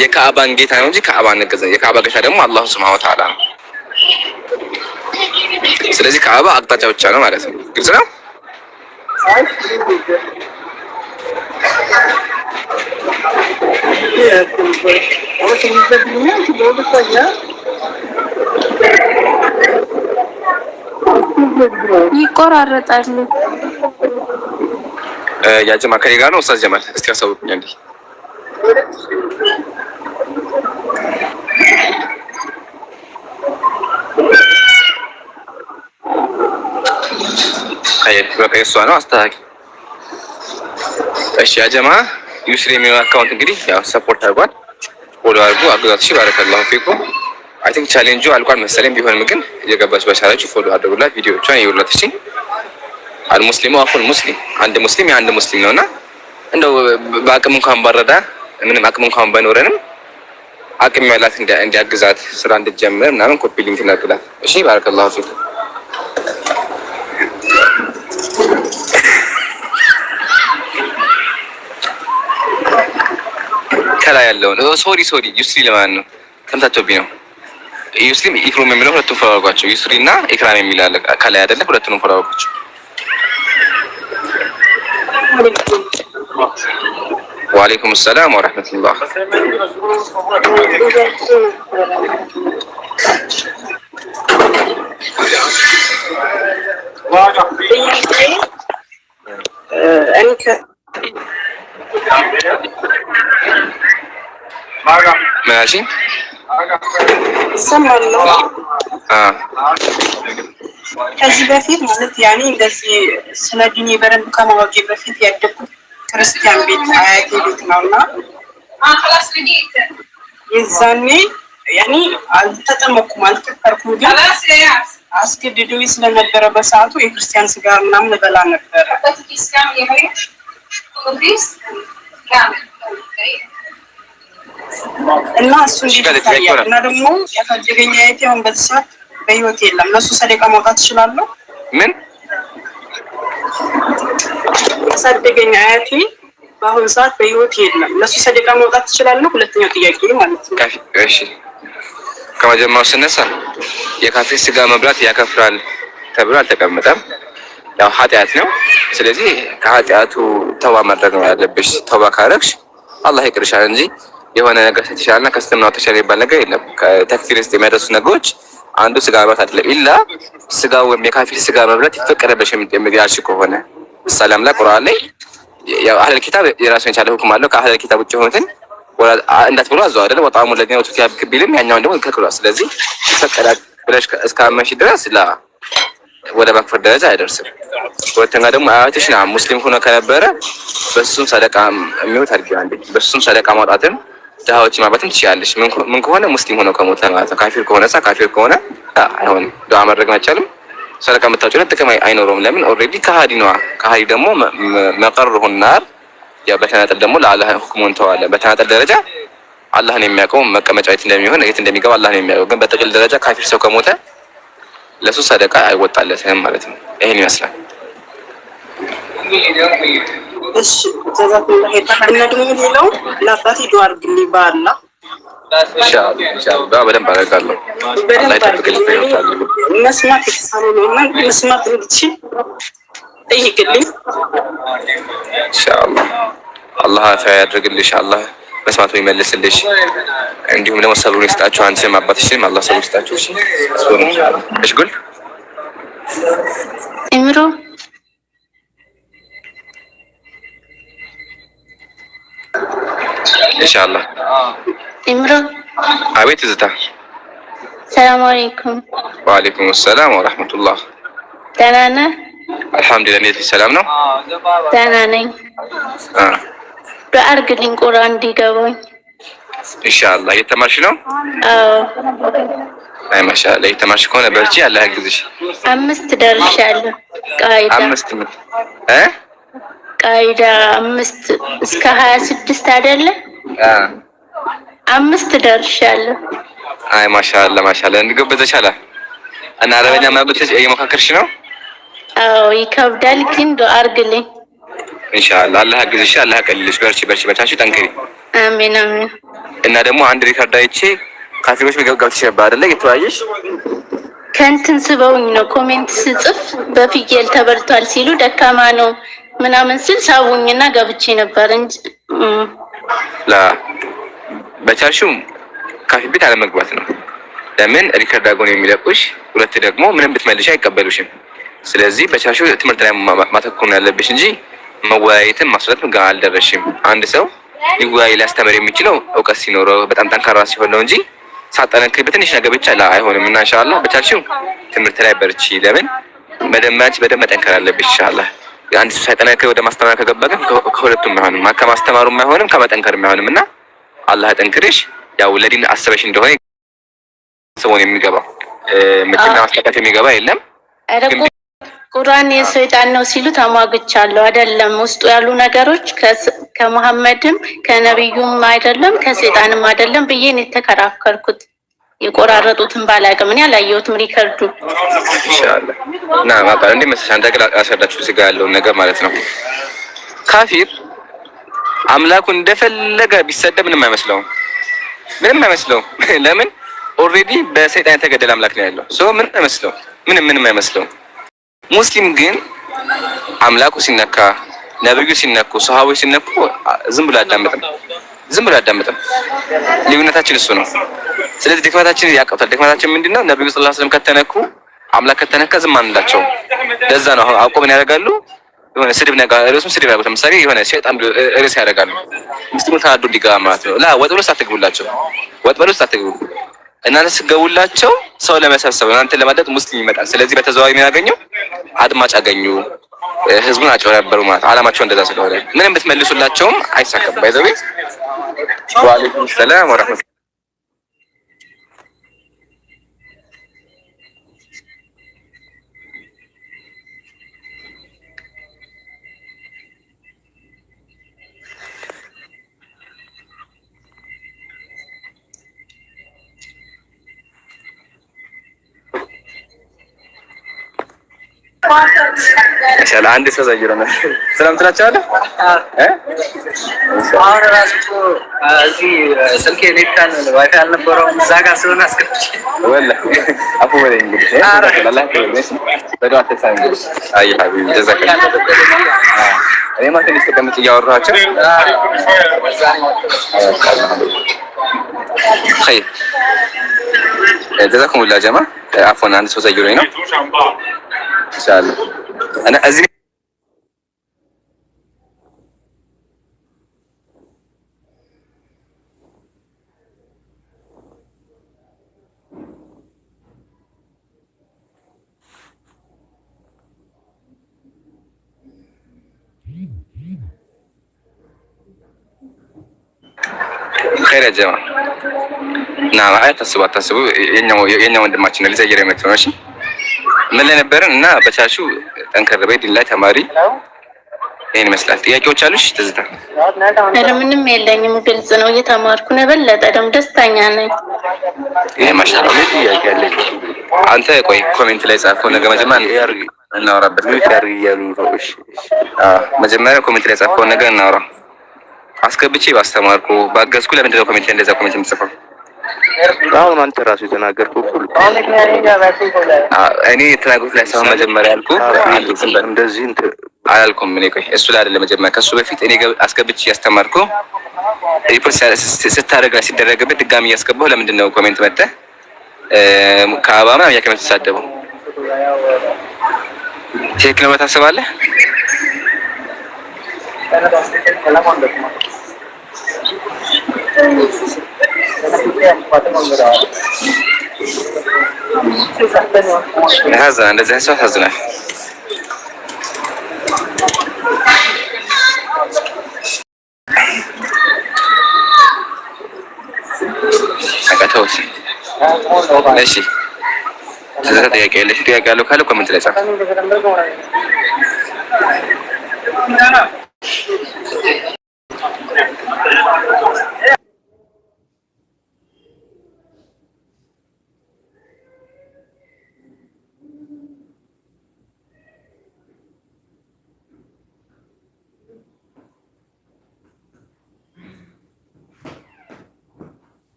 የካዕባን ጌታ ነው እንጂ ካዕባ አንገዛ። የካዕባ ጌታ ደግሞ አላሁ ሱብሓነሁ ወተዓላ ነው። ስለዚህ ካዕባ አቅጣጫ ብቻ ነው ማለት ነው። ግልጽ ነው። ይቆራረጣል። ያጀማ ከኔ ጋር ነው ኡስታዝ ጀማል። እስቲ አሳውቁኝ እንዴ። አይ በቃ እሷ ነው አስተካኪ። እሺ ያጀማ ዩስሪ የሚለው አካውንት እንግዲህ ያው ሰፖርት አድርጓል። ፎሎ አድርጉ፣ አግዛት። እሺ ባረከላሁ ፊኩም። አይ ቲንክ ቻሌንጁ አልቋል መሰለኝ። ቢሆንም ግን እየገባች በቻላችሁ ፎሎ አድርጉላት፣ ቪዲዮቿን ይውላት። እሺ አልሙስሊሙ አኹል ሙስሊም፣ አንድ ሙስሊም የአንድ ሙስሊም ነውና እንደው በአቅም እንኳን ባረዳ ምንም አቅም እንኳን ባይኖረንም አቅም ያላት እንዲያግዛት ስራ እንድትጀምር ምናምን ኮፒ ሊንክ እናድርግላት። እሺ ባረከላሁ ፊኩም። ከላይ ያለውን ሶሪ ዩስሪ ለማን ነው ተምታቶብኝ ነው። ዩስሪም ኢክራም የሚለው ሁለቱም ፎሎ አድርጓቸው። ዩስሪ እና ኢክራም የሚል አለ ከላይ አይደለ? ሁለቱንም ፎሎ አድርጓቸው። ወአለይኩም ሰላም ወራህመቱላህ። ماشي ሰማለሁ። ከዚህ በፊት ማለት ያኔ እንደዚህ ስለ ዲኒ በደንብ ከማወቄ በፊት ያደግኩት ክርስቲያን ቤት አያቴ ቤት ነውና የዛኔ ያኔ አልተጠመኩም፣ አልከፈርኩም። ግን አስገድዶኝ ስለነበረ በሰዓቱ የክርስቲያን ስጋ ምናምን እበላ ነበረ እና እሱ ይታያል። እና ደግሞ ያሳደገኝ አያቴ አሁን በዚህ ሰዓት በህይወት የለም። ለሱ ሰደቃ ማውጣት እችላለሁ? ምን ያሳደገኝ አያቴ በአሁኑ ሰዓት በህይወት የለም። ለሱ ሰደቃ ማውጣት እችላለሁ? ሁለተኛው ጥያቄ ማለት ነው። እሺ ከመጀመሪያው ስነሳ የካፌ ስጋ መብላት ያከፍራል ተብሎ አልተቀመጠም። ያው ኃጢአት ነው። ስለዚህ ከኃጢአቱ ተውባ ማድረግ ነው ያለብሽ። ተውባ ካረግሽ አላህ ይቅርሻል እንጂ የሆነ ነገር ስትሻልና ከስተምናው ተሻለ ይባል ነገር የለም። ከተክፊር ውስጥ የሚያደርሱ ነገሮች አንዱ ስጋ መብላት አይደለም። ኢላ ስጋው ወይም የካፊር ስጋ መብላት ይፈቀደበሽ የሚያልሽ ከሆነ ሰላም ላይ ቁርአን ላይ ያው አህለል ኪታብ የራሱን የቻለ ሁክም አለው። ከአህለል ኪታብ ውጭ የሆኑትን እንዳትብሉ አዘው አይደል? ወጣሙ ለኛ ወጡ ቢልም ያኛውን ደግሞ ከልክሏል። ስለዚህ ይፈቀዳል ብለሽ እስካመሽ ድረስ ወደ መክፈር ደረጃ አይደርስም። ሁለተኛ ደግሞ አያትሽ ና ሙስሊም ሆኖ ከነበረ በሱም ሰደቃ የሚወት አድርጊው አንዴ በሱም ሰደቃ ማውጣትም ድሃዎች ማባትም ትችያለሽ። ምን ከሆነ ሙስሊም ሆኖ ከሞተ ማለት ነው። ካፊር ከሆነ አይሆንም። ዱዓ ማድረግ አይቻልም። ሰደቃ የምታወጪው ጥቅም አይኖረውም። ለምን ኦልሬዲ ከሃዲ ነዋ። ከሃዲ ደግሞ መቀርሁ ናር። ያ በተናጠል ደግሞ ለአላህ ሁክሙን ተዋለ። በተናጠል ደረጃ አላህን የሚያውቀው መቀመጫው የት እንደሚሆን የት እንደሚገባ አላህን የሚያውቀው። ግን በጥቅል ደረጃ ካፊር ሰው ከሞተ ለሱ ሰደቃ አይወጣለትም ማለት ነው። ይሄን ይመስላል። እሺ ተዛክሩላህ እና ደግሞ ሌላው ለአባቴ ዱዓ አድርግልኝ ባላ ኢንሻአላህ በደንብ አደርጋለሁ። አላህ ይጠብቅልኝ። መስማት የተሳነው ነው እና መስማት እንድትችል ጠይቅልኝ ኢንሻአላህ። አላህ አፊያ ያድርግልሽ። አላህ መስማቱን ይመልስልሽ። እንዲሁም ደግሞ ሰብሩን ይስጣችሁ። አንቺም አባትሽም አላህ ሰብሩን ይስጣችሁ። እሺ ጉል ኢምሮ ኢንሻአላህ ኢምሮ አቤት ዝታ ሰላም አለይኩም። ወአለይኩም ሰላም ወራህመቱላህ። ደህና ነህ? አልሐምዱሊላህ። እንዴት ሰላም ነው? ደህና ነኝ። ዱዓ አድርግልኝ ቁርአን እንዲገባኝ። ኢንሻአላህ። እየተማርሽ ነው? አዎ። አይ ማሻአላህ። እየተማርሽ ከሆነ በርቺ፣ አላህ ያግዝሽ። 5 ደርሻለሁ። ቃይዳ 5 ቃይዳ 5 እስከ 26 አይደለ? 5 ደርሻለሁ። አይ ማሻአላህ ማሻአላህ። እንግበዘሻላ እና አረበኛ ማብለሽ እየሞካከርሽ ነው? አዎ ይከብዳል፣ ግን ዱዓ አድርግልኝ። ኢንሻአላህ አላህ ያግዝሽ፣ አላህ ያቀልልሽ። በርቺ በርታሽ፣ ጠንክሪ። አሜን አሜን። እና ደግሞ አንድ ሪካርድ አይቼ ካፊሮች ገብተሽ ነበር አይደለ? የተወያየሽ ከእንትን ስበውኝ ነው ኮሜንት ስጽፍ በፍየል ተበልቷል ሲሉ ደካማ ነው ምናምን ስል ሳቡኝና ገብቼ ነበር እንጂ በቻልሽው ካፊ ቤት አለመግባት ነው። ለምን ሪካርድ አጎን የሚለቁሽ፣ ሁለት ደግሞ ምንም ብትመልሽ አይቀበሉሽም። ስለዚህ በቻልሽው ትምህርት ላይ ማተኮር ነው ያለብሽ እንጂ መወያየትን ማስረዳት ጋር አልደረሽም። አንድ ሰው ሊወያይ ሊያስተምር የሚችለው እውቀት ሲኖረው በጣም ጠንካራ ሲሆን ነው እንጂ ሳጠነክሪ በትንሽ ነገር ብቻ አይሆንም። እና ኢንሻአላህ በቻልሽው ትምህርት ላይ በርቺ። ለምን በደንብ መጠንከር አለብሽ ኢንሻአላህ። አንድ ሰው ሳይጠነክር ወደ ማስተማር ከገባ ግን ከሁለቱም አይሆንም፣ ከማስተማሩም አይሆንም ከመጠንከርም አይሆንም። እና አላህ ያጠንክርሽ። ያው ለዲን አስበሽ እንደሆነ ሰውን የሚገባው መኪና ማስጠቃት የሚገባ የለም። ቁርአን የሰይጣን ነው ሲሉ ተሟግቻለሁ። አይደለም ውስጡ ያሉ ነገሮች ከመሐመድም ከነብዩም አይደለም ከሰይጣንም አይደለም ብዬ ነው የተከራከርኩት። የቆራረጡትን ባላቅም እኔ አላየሁትም ሪከርዱ። ኢንሻአላህ እና ማባል እንደ መሰለሽ አንተ ጋር አሰዳችሁ እዚህ ጋር ያለውን ነገር ማለት ነው። ካፊር አምላኩ እንደፈለገ ቢሰደብ ምንም አይመስለውም። ለምን ኦልሬዲ በሰይጣን የተገደለ አምላክ ነው ያለው። ሶ ምንም አይመስለውም። ምንም አይመስለውም። ሙስሊም ግን አምላኩ ሲነካ፣ ነብዩ ሲነኩ፣ ሰሃቦች ሲነኩ ዝም ብሎ አዳምጥም። ልዩነታችን እሱ ነው። ስለዚህ ድክመታችን ያቀውታል። ድክመታችን ምንድነው? ነብዩ ሰለላሁ ዐለይሂ ወሰለም ከተነኩ፣ አምላክ ከተነካ ዝም አንላቸው። ለዛ ነው አውቆ ምን ያደርጋሉ? የሆነ ስድብ ነገር ስድብ ያደርጉት። ለምሳሌ የሆነ ሸይጣን ርዕስ ያደርጋሉ። ሙስሊሙ ታዱ እንዲገባ ማለት ነው። ወጥበሉ ሳትገቡላቸው እናንተ ስገቡላቸው ሰው ለመሰብሰብ እናንተ ለማድረግ ሙስሊም ይመጣል። ስለዚህ በተዘዋዋሪ ምን ያገኙ? አድማጭ አገኙ። ህዝቡን አጭበረበሩ ማለት አላማቸው እንደዛ ስለሆነ ምንም ብትመልሱላቸውም አይሳካም። ባይዘው ወአለይኩም ሰላም ወራህመቱላህ። ኢንሻአላህ አንድ ሰው ዘይሮ ነው ሰላም ትላቻለህ። አሁን ራሱ እዚህ ስልኬ ኔትካን ዋይፋይ አልነበረውም እዛ ጋር ስለሆነ አስከፍቼ ወላሂ አፉ ወደ እንግዲህ አላህ ተወለሽ በዱዓ ተሳኝ። አይ ሀቢብ ጀዛከላህ እኔ ማለት ነው ተቀምጬ እያወራኋቸው خير جزاكم الله جماعة عفوا عندي صوت زيرو هنا إن شاء الله أنا أزين خير يا جماعة نعم አታስቡ የኛ ወንድማችን ልጅ ዘየረ መጥቶ ነው። እሺ ምን ላይ ነበርን እና በቻሹ ጠንከር በይ ዲን ላይ ተማሪ ይሄን ይመስላል። ጥያቄዎች አሉሽ ትዝታ? ኧረ ምንም የለኝም፣ ግልጽ ነው። እየተማርኩ ነው። የበለጠ ደግሞ ደስተኛ ነኝ። ይሄ ማሻአላ ጥያቄ አለኝ። አንተ ቆይ ኮሜንት ላይ ጻፈው ነገ መጀመሪያ እናወራበት ያሉ ነው። እሺ መጀመሪያ ኮሜንት ላይ ጻፈው ነገ እናወራ። አስገብቼ ባስተማርኩ ባገዝኩ ለምንድን ነው ኮሜንት እንደዛ ኮሜንት የምጽፈው? አሁን አንተ ራሱ የተናገርከው ሁሉ እኔ የተናገርኩት ላይ ሳይሆን መጀመሪያ ያልኩህ እንደዚህ አላልኩም። እኔ ቆይ እሱ ላይ አይደለም መጀመሪያ ከሱ በፊት እኔ አስገብቼ ያስተማርኩ ሪፖርት ስታደርግ ላይ ሲደረግበት ድጋሚ እያስገባሁ ለምንድን ነው ኮሜንት መጥተህ ከአባማ ያከመት ተሳደበው? ትክክል ነው ታስባለህ? هذا እንደዚህ ሰው ያሳዝናል። አቃተውት እሺ ስለዚህ ጥያቄ ያለሽ ጥያቄ ያለው ካለ ኮሜንት ላይ ጻፍ።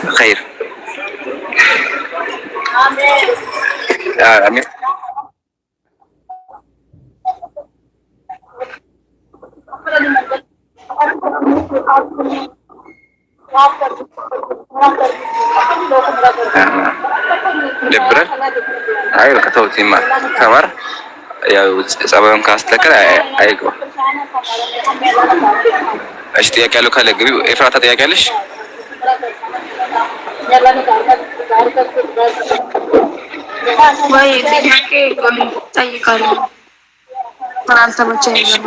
خير امين دبرن አይ በቃ ተውቲማ ተማር ያው ጸባዩን ካስተከለ አይገባ። እሺ ጥያቄ ያለው ካለ ግቢ። ኤፍራታ ጥያቄ አለሽ? ወይ ጥያቄ ጠይቃለሁ። ምን አልተመቸኝም።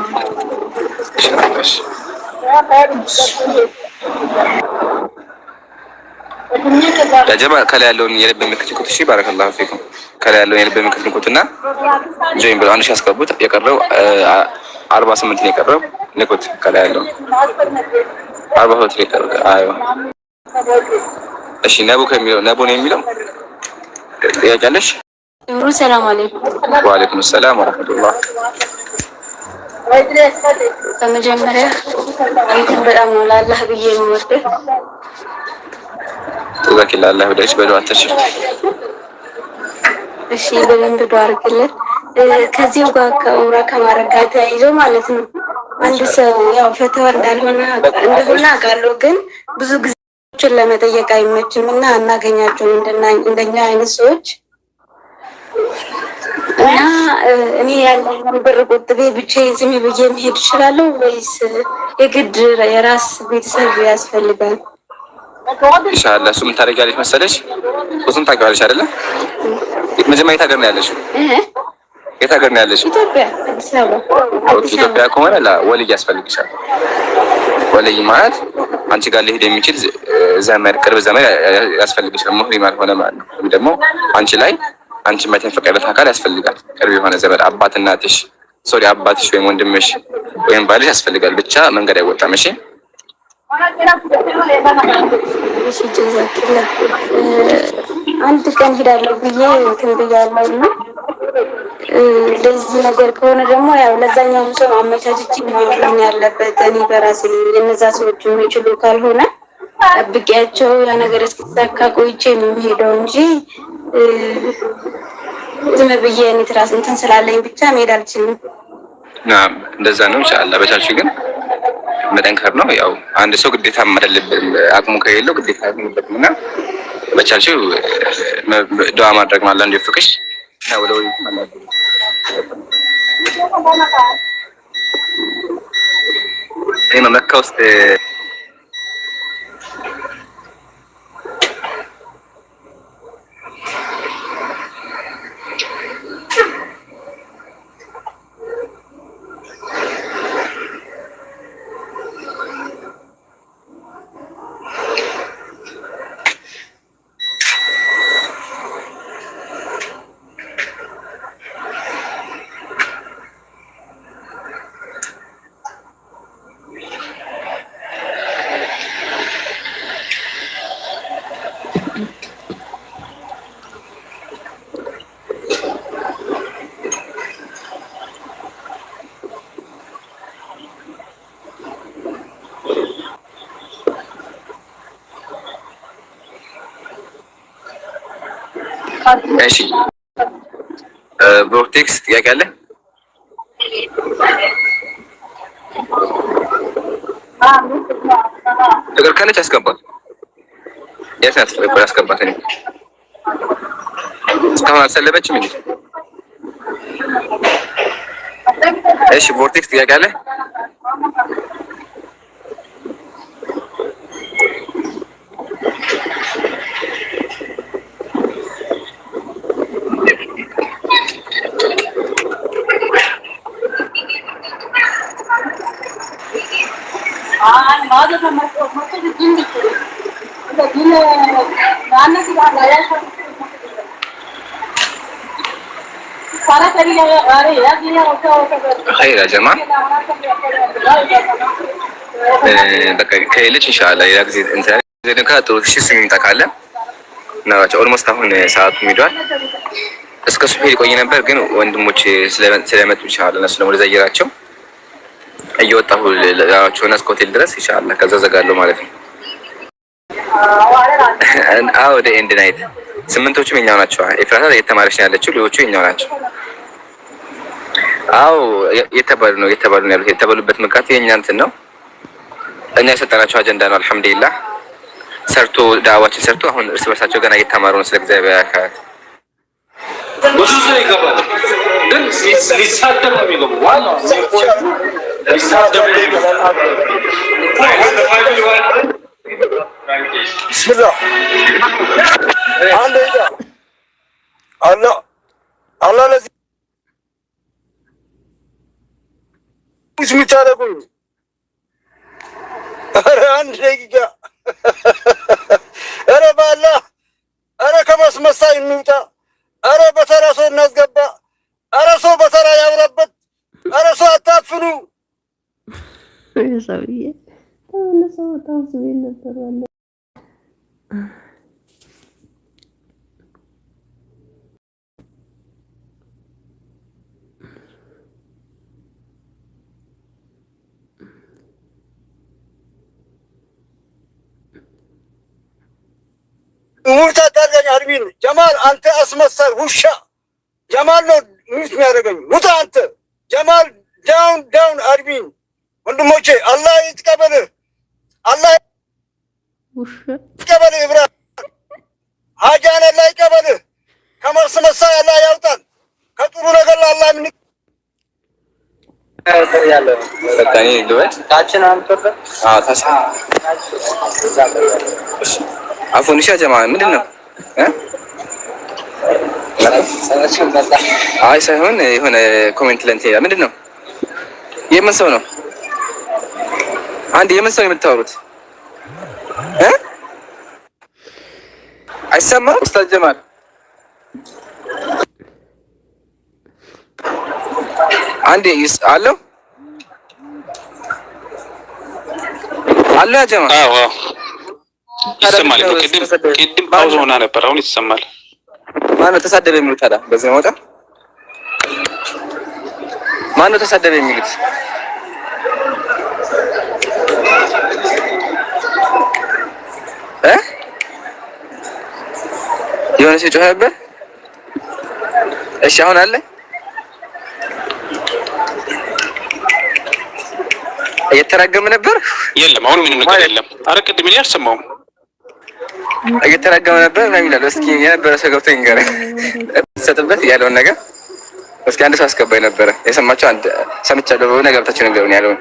ለጀማ ከላይ ያለውን የልብ ምልክት ንኩት። እሺ ባረከላሁ ፊኩም። ከላይ ያለውን የልብ ምልክት ንኩትና ጆይን ብለው አንድ ሺህ ያስገቡት። የቀረው 48 ነው የቀረው። ንኩት ከላይ ያለውን 42 ነው የቀረው። አይዋ እሺ ነቡ ከሚለው ነቡ ነው የሚለው ጥያቄ አለሽ? ሰላም አለይኩም። ወአለይኩም ሰላም ወራህመቱላህ። በመጀመሪያ አንተን በጣም ነው ለአላህ ብዬ የምወድህ። ተዘኪላ አላህ ወዳጅ በለው አትሽ። እሺ በደንብ ዱዓ አድርግልን። ከዚሁ ጋር ከኡምራ ከማድረግ ጋር ተያይዞ ማለት ነው አንድ ሰው ያው ፈተዋ እንደሆነ አውቃለሁ፣ ግን ብዙ ጊዜዎችን ለመጠየቅ አይመችም እና አናገኛቸውም እንደኛ አይነት ሰዎች እና እኔ ያለኝን ብር ቆጥቤ ብቻዬን ዝም ብዬ መሄድ እችላለሁ ወይስ የግድ የራስ ቤተሰብ ያስፈልጋል? ኢንሻአላህ እሱ ምን ታደርጊያለሽ መሰለሽ? ብዙም ታውቂዋለሽ አይደለ? መጀመሪያ የት ሀገር ነው ያለሽው? የት ሀገር ነው ያለሽው? ኢትዮጵያ፣ አዲስ አበባ። ኢትዮጵያ ከሆነ ወልይ ያስፈልግሻል። ወልይ ማለት አንቺ ጋር ሊሄድ የሚችል ዘመድ፣ ቅርብ ዘመድ ያስፈልግሻል። ሙህሪም ያልሆነ ማለት ነው። ወይም ደግሞ አንቺ ላይ አንቺ ማየት የፈቀደለት አካል ያስፈልጋል። ቅርብ የሆነ ዘመድ፣ አባት እናትሽ፣ አባትሽ ወይም ወንድምሽ ወይም ባልሽ ያስፈልጋል። ብቻ መንገድ አይወጣም። እሺ እሺ ጀዛክላ አንድ ቀን ሄዳለሁ ብዬ እንትን ብያለሁ እና እንደዚህ ነገር ከሆነ ደግሞ ያው ለዛኛው ሰው አመቻችቼ ማምጣት ያለበት እኔ በራሴ የነዛ ሰዎች የሚችሉ ካልሆነ ጠብቂያቸው ያ ነገር እስኪሳካ ቆይቼ ነው የምሄደው እንጂ ዝም ብዬ እኔ ትራስ እንትን ስላለኝ ብቻ መሄድ አልችልም። እንደዛ ነው። ኢንሻአላህ በቻልሽው ግን መጠንከር ነው። ያው አንድ ሰው ግዴታ አይደለም አቅሙ ከሌለው ግዴታ አይሆንበትም እና በቻልሽው ዱዓ ማድረግ ማለት እንዲፈቅሽ ነው ወደ ማለት ነው። መካ ውስጥ እሺ ቮርቴክስ ጥያቄ አለ? ፍቅር ካለች አስገባት። የት ናት ፍቅር? አስገባት። እኔ እስካሁን አልሰለበችም እንዴ? እሺ ቮርቴክስ ጥያቄ አለ? خير يا جماعة በቃ ከሌለች ኢንሻአላህ ሌላ ጊዜ እንትን ዘደንካ ጥሩ እሺ ስሚኝ ታውቃለህ ናቸው ኦልሞስት አሁን ሰዓቱ ሄዷል። እስከ ሱብሂ ቆይ ነበር ግን ወንድሞች ስለመጡ ኢንሻአላህ እነሱ ደግሞ ለዘየራቸው እየወጣሁ ላቸውና እስከ ሆቴል ድረስ ኢንሻአላህ ከዛ ዘጋለሁ ማለት ነው። አዎ ወደ ኤንድ ናይት ስምንቶቹም የኛው ናቸው። ኤፍራታ እየተማረች ነው ያለችው፣ ሌሎቹ የኛው ናቸው። አዎ የተባሉ ነው ያሉት። የተባሉበት ምክንያት የኛ እንትን ነው፣ እኛ የሰጠናቸው አጀንዳ ነው። አልሐምዱሊላህ ሰርቶ ዳዋችን ሰርቶ አሁን እርስ በርሳቸው ገና እየተማሩ ነው ስለ እግዚአብሔር አካላት ብዙ ሰው ይገባል ግን ሊሳደብ ነው የሚገባው። ዋናው ሊሳደብ ነው ቢስሚላህ አላህ ለዚህ ምታረጉኝ። ኧረ አንድ ደቂቃ ኧረ በአላህ ኧረ ከማስመሳይ እንውጣ። ኧረ በተራ ሰው እናስገባ። ኧረ ሰው በተራ ያውራበት። ኧረ ሰው አታፍኑ። ሰውዬ ተመለሰው በጣም ስሜ ነበር አለ ሙርታ ታርገኝ አድሚን ጀማል አንተ አስመሳይ ውሻ ጀማል ነው ሙት የሚያደርገኝ ሙታ አንተ ጀማል ዳውን አድሚን ወንድሞቼ አላህ ይትቀበልህ። አላህ ይቀበልህ። ኢብራሂም ሀጃን አላህ ይቀበልህ። ከማስመሳይ አላህ ያውጣን። ከጥሩ ነገር አላህ ምን ያለው በቃኝ ልበል ታችን አንተበ ታሳ አፉን ሻ ጀማ ምንድነው አይ ሳይሆን የሆነ ኮሜንት ለንቴ ምንድነው? የምን ሰው ነው? አንድ የምን ሰው የምታወሩት አይሰማም? ኡስታዝ ጀማል አንዴ አለው አለ ጀማ አዎ ይሰማል። ቅድም ፓውዝ ሆና ነበር፣ አሁን ይሰማል። ማነው ተሳደበ የሚሉት ታዲያ? በዚህ ነው ወጣ። ማነው ተሳደበ የሚሉት? የሆነ ሰው ጮኸ ነበር። እሺ አሁን አለ? እየተራገመ ነበር? የለም አሁን ምንም ነገር የለም። ኧረ ቅድም እኔ አልሰማሁም። እየተራገመ ነበር ነው የሚለው። እስኪ የነበረ ሰው ገብቶ ይንገረኝ ሰጥበት ያለውን ነገር። እስኪ አንድ ሰው አስገባኝ ነበረ የሰማችሁ አንድ ሰምቻለሁ በሆነ ገብታችሁ ነገሩን ያለውን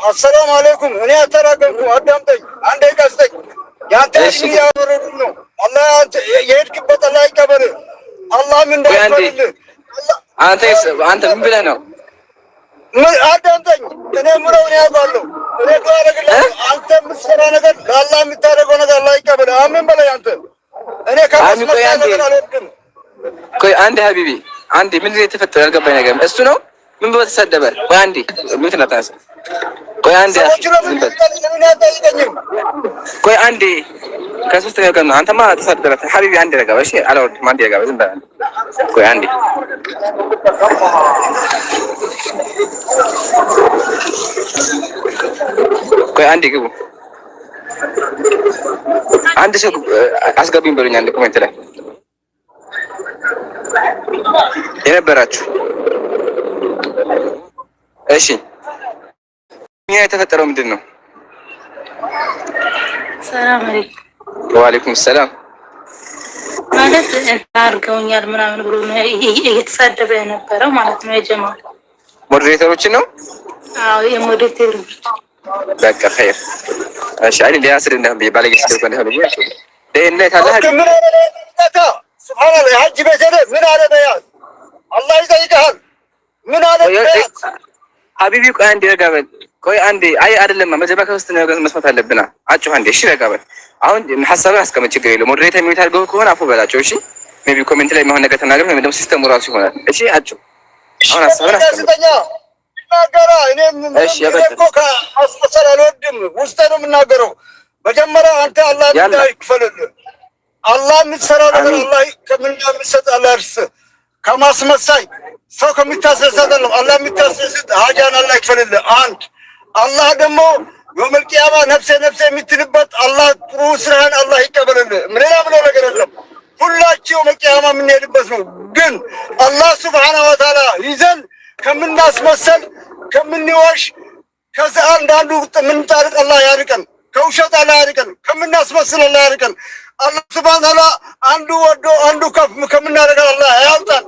አሰላሙ አለይኩም። እኔ አተራገምኩ አዳምጠኝ፣ አንዴ ቀስጠኝ። ያንተ ያወረዱ ነው። አላህ የሄድክበት አላህ ይቀበል። አላህ ምን እንዳይፈልህ አንተ ምን ብለህ ነው? ምን አዳምጠኝ። እኔ ምረው ነው ያባለው። እኔ ጋር አንተ የምትሰራ ነገር ለአላህ የምታደርገው ነገር አላህ ይቀበል። አሜን በላይ አንተ እኔ ከመስመር ነገር አልወድም። ቆይ አንዴ ሀቢቢ አንዴ ምን የተፈጠረ ያልገባኝ ነገር እሱ ነው። ምን በተሰደበ ቆይ አንዴ ምን ተናታስ ቆይ አንዴ ቆይ አንዴ ከሶስተኛው ቀን አንተማ ተሰደበ ሀቢቢ አንዴ ረጋ እሺ አላወድም አንዴ ረጋ ዝም በል ቆይ አንዴ ቆይ አንዴ ግቡ አንድ ሰው አስገቡኝ በሉኝ አንድ ኮሜንት ላይ የነበራችሁ እሺ ምን የተፈጠረው ምንድን ነው? ሰላም አለይኩም። ወአለይኩም ሰላም። ማለት አድርገውኛል ምናምን ብሎ ነው እየተሳደበ የነበረው ማለት ነው። የጀማል ሞዴሬተሮችን ነው? አዎ የሞዴሬተሮች በቃ ኸይር እሺ። አይደል ሊያስር እንደም ባለጌ ስልክ ነው ያለው እሺ። ለእንዴት አለ ሀዲ ሱብሃንአላህ የሐጅ ቤት ሄደህ ምን አለ በያት አላህ ይጠይቅሃል። ምን አለ በያት ሀቢቢ ቆይ አንዴ ረጋ በል ቆይ አንዴ አይ አይደለም መጀመሪያ ከውስጥ ነገር መስማት አለብና አጭሁ አንዴ እሺ ረጋ በል አሁን ሐሳብህ አስቀምጥ ችግር የለውም ሞዴሬተር የሚሉት አድርገው ከሆነ አፉ በላቸው እሺ ሜቢ ኮሜንት ላይ የማይሆን ነገር ተናገር ወይም ደግሞ ሲስተሙ ራሱ ይሆናል እሺ አጭሁ አሁን ሐሳብህን አስቀምጥ ናገራ እሺ እኮ ከአስፈሰር አልወድም ውስጤ ነው የምናገረው መጀመሪያ አንተ አላህ ይክፈልልህ አላህ የምትሰራው ነገር አላህ ከምን እንደምትሰጥ አላህ እርስ ከማስመሳይ ሰው ከሚታሰሰት ነው አላህ የሚታሰሰት ሀጃን አላህ ይክፈልልህ አንድ አላህ ደግሞ የውመል ቂያማ ነፍሴ የምትልበት አላህ ጥሩ ስራህን አላህ ይቀበልልህ ሌላ ብሎ ነገር የለም ሁላችሁ የውመል ቂያማ የምንሄድበት ነው ግን አላህ ሱብሓነሁ ወተዓላ ይዘን ከምናስመሰል ከምንዋሽ ከዛ አንዳንዱ ምንጣርቅ አላህ ያርቀን ከውሸት አላህ ያርቀን ከምናስመስል አላህ ያርቀን አላህ ሱብሓነሁ ወተዓላ አንዱ ወዶ አንዱ ከፍ ከምናደርገው አላህ ያውጣን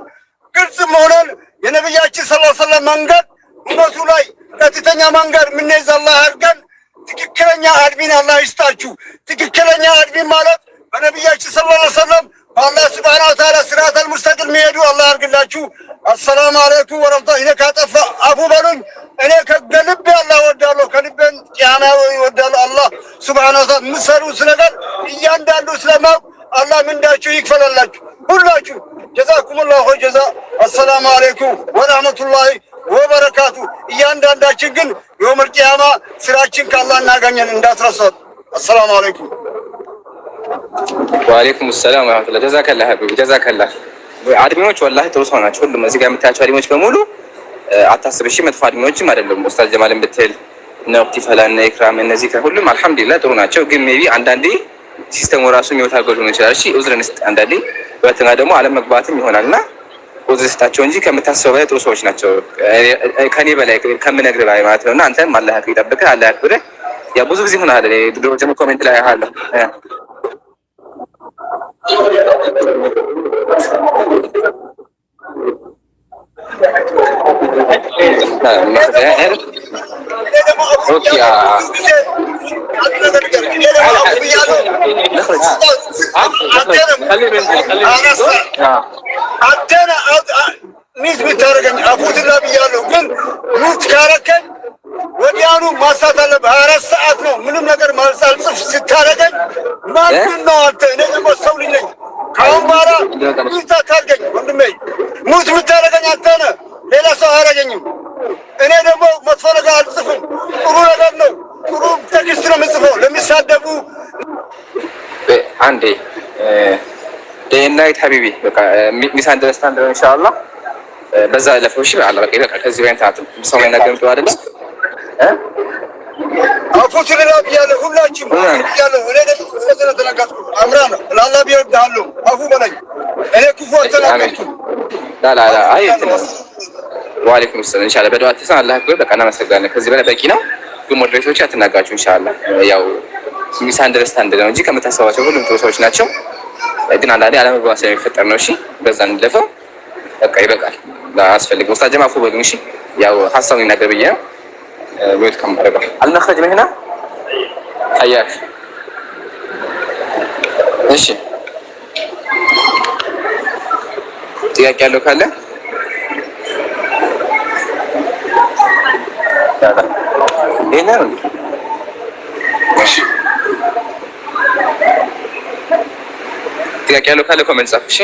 ግልጽ መሆኑን የነብያችን ሰለላሁ ዐለይሂ ወሰለም መንገድ እውነቱ ላይ ቀጥተኛ መንገድ ምንይዝ አላህ ያርቀን ትክክለኛ አድሚን አላህ ይስጣችሁ ትክክለኛ አድሚን ማለት በነብያችን ሰለላሁ ዐለይሂ ወሰለም በአላህ ሱብሓነሁ ወተዓላ ሲራተል ሙስተቂም የሚሄዱ አላህ ያርግላችሁ አሰላሙ አለይኩም ወረህመቱላሂ እኔ ካጠፋ አፉ በሉኝ እኔ ከልቤ አላህ እወዳለሁ ከልቤን ቂያማ እወዳለሁ አላህ ሱብሓነሁ ወተዓላ የምትሰሩት ነገር እያንዳንዱ ስለማውቅ አላህ ምንዳችሁ ይክፈላላችሁ ሁላችሁ ጀዛኩሙላሁ ኸይር ጀዛ አሰላሙ አለይኩም ወረህመቱላሂ ወበረካቱ እያንዳንዳችን ግን የውመል ቂያማ ስራችን ከአላህ እናገኘን እንዳትረሳት አሰላሙ አለይኩም ወአለይኩም ሰላም ወራህመቱላህ ጀዛከላህ ሀቢቢ ጀዛከላህ አድሚኖች ወላሂ ጥሩ ሰው ናቸው ሁሉም እዚህ ጋር የምታያቸው አድሚኖች በሙሉ አታስብ እሺ መጥፎ አድሚኖችም አይደለም ኡስታዝ ጀማልን ብትል እነ ወቅቲ ፈላና ኢክራም እነዚህ ከሁሉም አልহামዱሊላህ ጥሩ ናቸው ግን ሜቢ አንዳንዴ ሲስተሙ ራሱ የሚወታ ጎል ሆኖ ይችላል እሺ ኡዝርን ስጥ አንዳንዴ ሁለተኛ ደግሞ አለመግባትም ይሆናልና ኡዝር ስጣቸው እንጂ ከምታስበው በላይ ጥሩ ሰዎች ናቸው ከኔ በላይ ከምነግርህ በላይ ማለት ነውና አንተም አላህ ይጠብቅህ አላህ ያክብርህ ያ ብዙ ጊዜ ሆነሃል ድሮ ጀምሮ ኮሜንት ላይ አያለሁ ሚት ብታደርገኝ አፉትላ ብያለሁ ግን ሚት ካረከኝ ወዲያኑ ማሳት አለብህ 24 ሰዓት ነው ምንም ነገር ማልጻፍ ስታደርገኝ ማን ነው አንተ እኔ ደግሞ ሰው ልጅ ነኝ ካሁን በኋላ ሙት አታርገኝ ወንድሜ። ሙት የምታደርገኝ አንተ ነህ፣ ሌላ ሰው አያደርገኝም። እኔ ደግሞ መጥፎ ነገር አልጽፍም። ጥሩ ነገር ነው፣ ጥሩ ቴክስት ነው የምጽፈው ለሚሳደቡ። አንዴ ደህናይት ሀቢቢ በቃ ሚስ አንደርስታንድ ነው ኢንሻአላህ። በዛ ለፈው እሺ አላ በቃ ይበቃ። ከዚህ በኋላ ታጥም ሰው አይናገርም ተው አይደል? አፉት ለላ ብያለሁ፣ ሁላችሁም ብያለሁ። እኔ ደግሞ ስለዚህ ተናገርኩ። አምራን ለአላህ ቢወዳለሁ አፉ በለኝ። እኔ ክፉ አልተናገርኩም። ላ አይ ወአለይኩም ሰላም ኢንሻአላህ። በዱዓ ተሰና አላህ ይቆይ። በቃ እናመሰግናለን። ከዚህ በላይ በቂ ነው። ግን ሞዴሬተሮች አትናጋችሁ ኢንሻአላህ። ያው ሚስ አንደርስታንድ ነው እንጂ ከምታስባቸው ሁሉም ሰዎች ናቸው። ግን አንዳንዴ አለመግባባት ስለሚፈጠር ነው። እሺ በዛ እንለፈው። በቃ ይበቃል። አስፈልግ ኡስታዝ ጀማ አፉ በሉኝ። እሺ ያው ሐሳቡን ይናገር ብዬ ነው ዌልካም አረጋ አልነخرج من هنا حياك እሺ ጥያቄ ያለው ካለ ይሄን ነው። እሺ ጥያቄ ያለው ካለ ኮሜንት ጻፍ። እሺ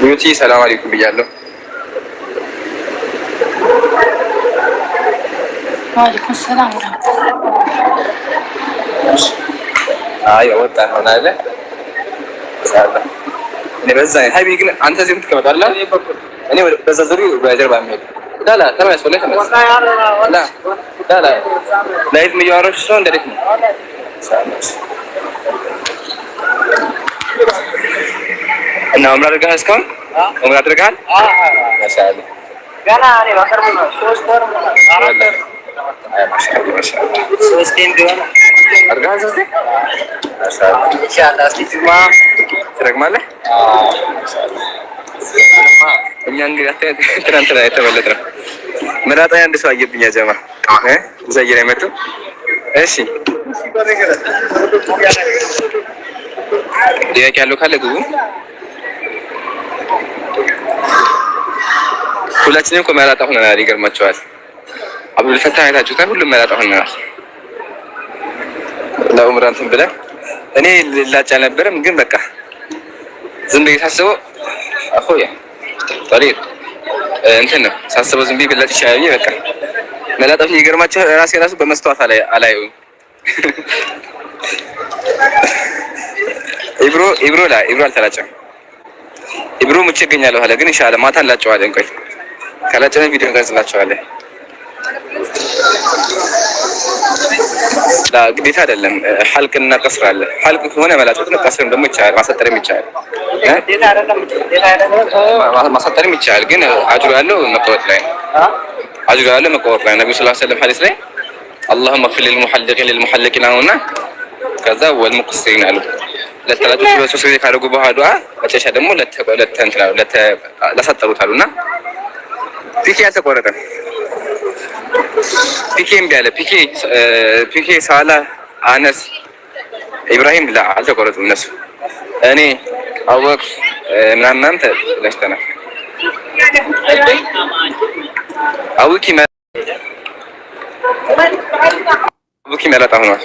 ዩቲ ሰላም አለይኩም ብያለሁ። ወአለይኩም ሰላም ወራህመቱላህ። አይ ወጣ ሆነ አለ ሰላም እኔ በዛ ሀይቢ ግን አንተ እዚህ የምትቀመጥ አይደል? እኔ በዛ ዙሪያ በጀርባ የሚሄድ ዳላ ተመለስ ወለ ተመለስ ዳላ ላይፍ የሚያወራሽ ሰው እንዴት ነው? እና ዑምራ አድርገሃል? እስካሁን ዑምራ አድርገሃል? ማሻአላ ገና እኔ ማከርም ነው 3 ወር 4 ወር ማሻአላ ማሻአላ 3 ቢሆን አድርገሃል? ማሻአላ ኢንሻአላህ እስቲ ጁማ ትረግማለህ? እኛ እንግዲህ ትናንትና የተበለጥነው መላጣ አንድ ሰው አየብኝ ጀማ ዘይራ ይመጡ። እሺ ጥያቄ ያለው ካለ ግቡ። ሁላችንም እኮ መላጣ ሆነናል። ይገርማቸዋል። አብዱል ፈታህ አይታችሁታል። ሁሉም መላጣ ሆነናል። ለኡምራ እንትን ብለን እኔ ልላጭ አልነበረም፣ ግን በቃ ዝም ብዬ ሳስበው አkhoያ ታሪክ እንትን ነው ሳስበው ዝም ብዬ ብላጭ ይሻላል። በቃ መላጣው ይገርማቸዋል። ራሴ ራሱ በመስተዋት አላየውም። ኢብሮ አልተላጨም። ኢብሮ ሙቼ እገኛለሁ አለ። ግን ኢንሻአላህ ማታ እንላጨዋለን። ቆይ ካላጨን ቪዲዮ እንቀርጽላችኋለን። ላ ግዴታ አይደለም። ሐልቅና ቀስር አለ። ሐልቅ ከሆነ መላጨት ነው። ቀስርም ደግሞ ይቻላል። ማሳጠርም ይቻላል። ማሳጠርም ይቻላል። ግን አጅሩ ያለው መቀወጥ ላይ ነው። አጅሩ ያለው መቀወጥ ላይ ነብዩ ሰለላሁ ዐለይሂ ወሰለም ሐዲስ ላይ اللهم اغفر للمحلقين ነውና ከዛ ወልሙቅሲሪን አሉ። ለተላጩት በሶስት ጊዜ ካደረጉ በኋላ ዱዓ መጨረሻ ደግሞ ለሰጠሩት አሉና ፒኬ ያልተቆረጠ ፒኬ እምቢ አለ። ፒኬ ሳላ አነስ ኢብራሂም ላ አልተቆረጡም እነሱ። እኔ አወቅ ምናምን ተለሽተናል። አውቂ መላጣ ሆኗል።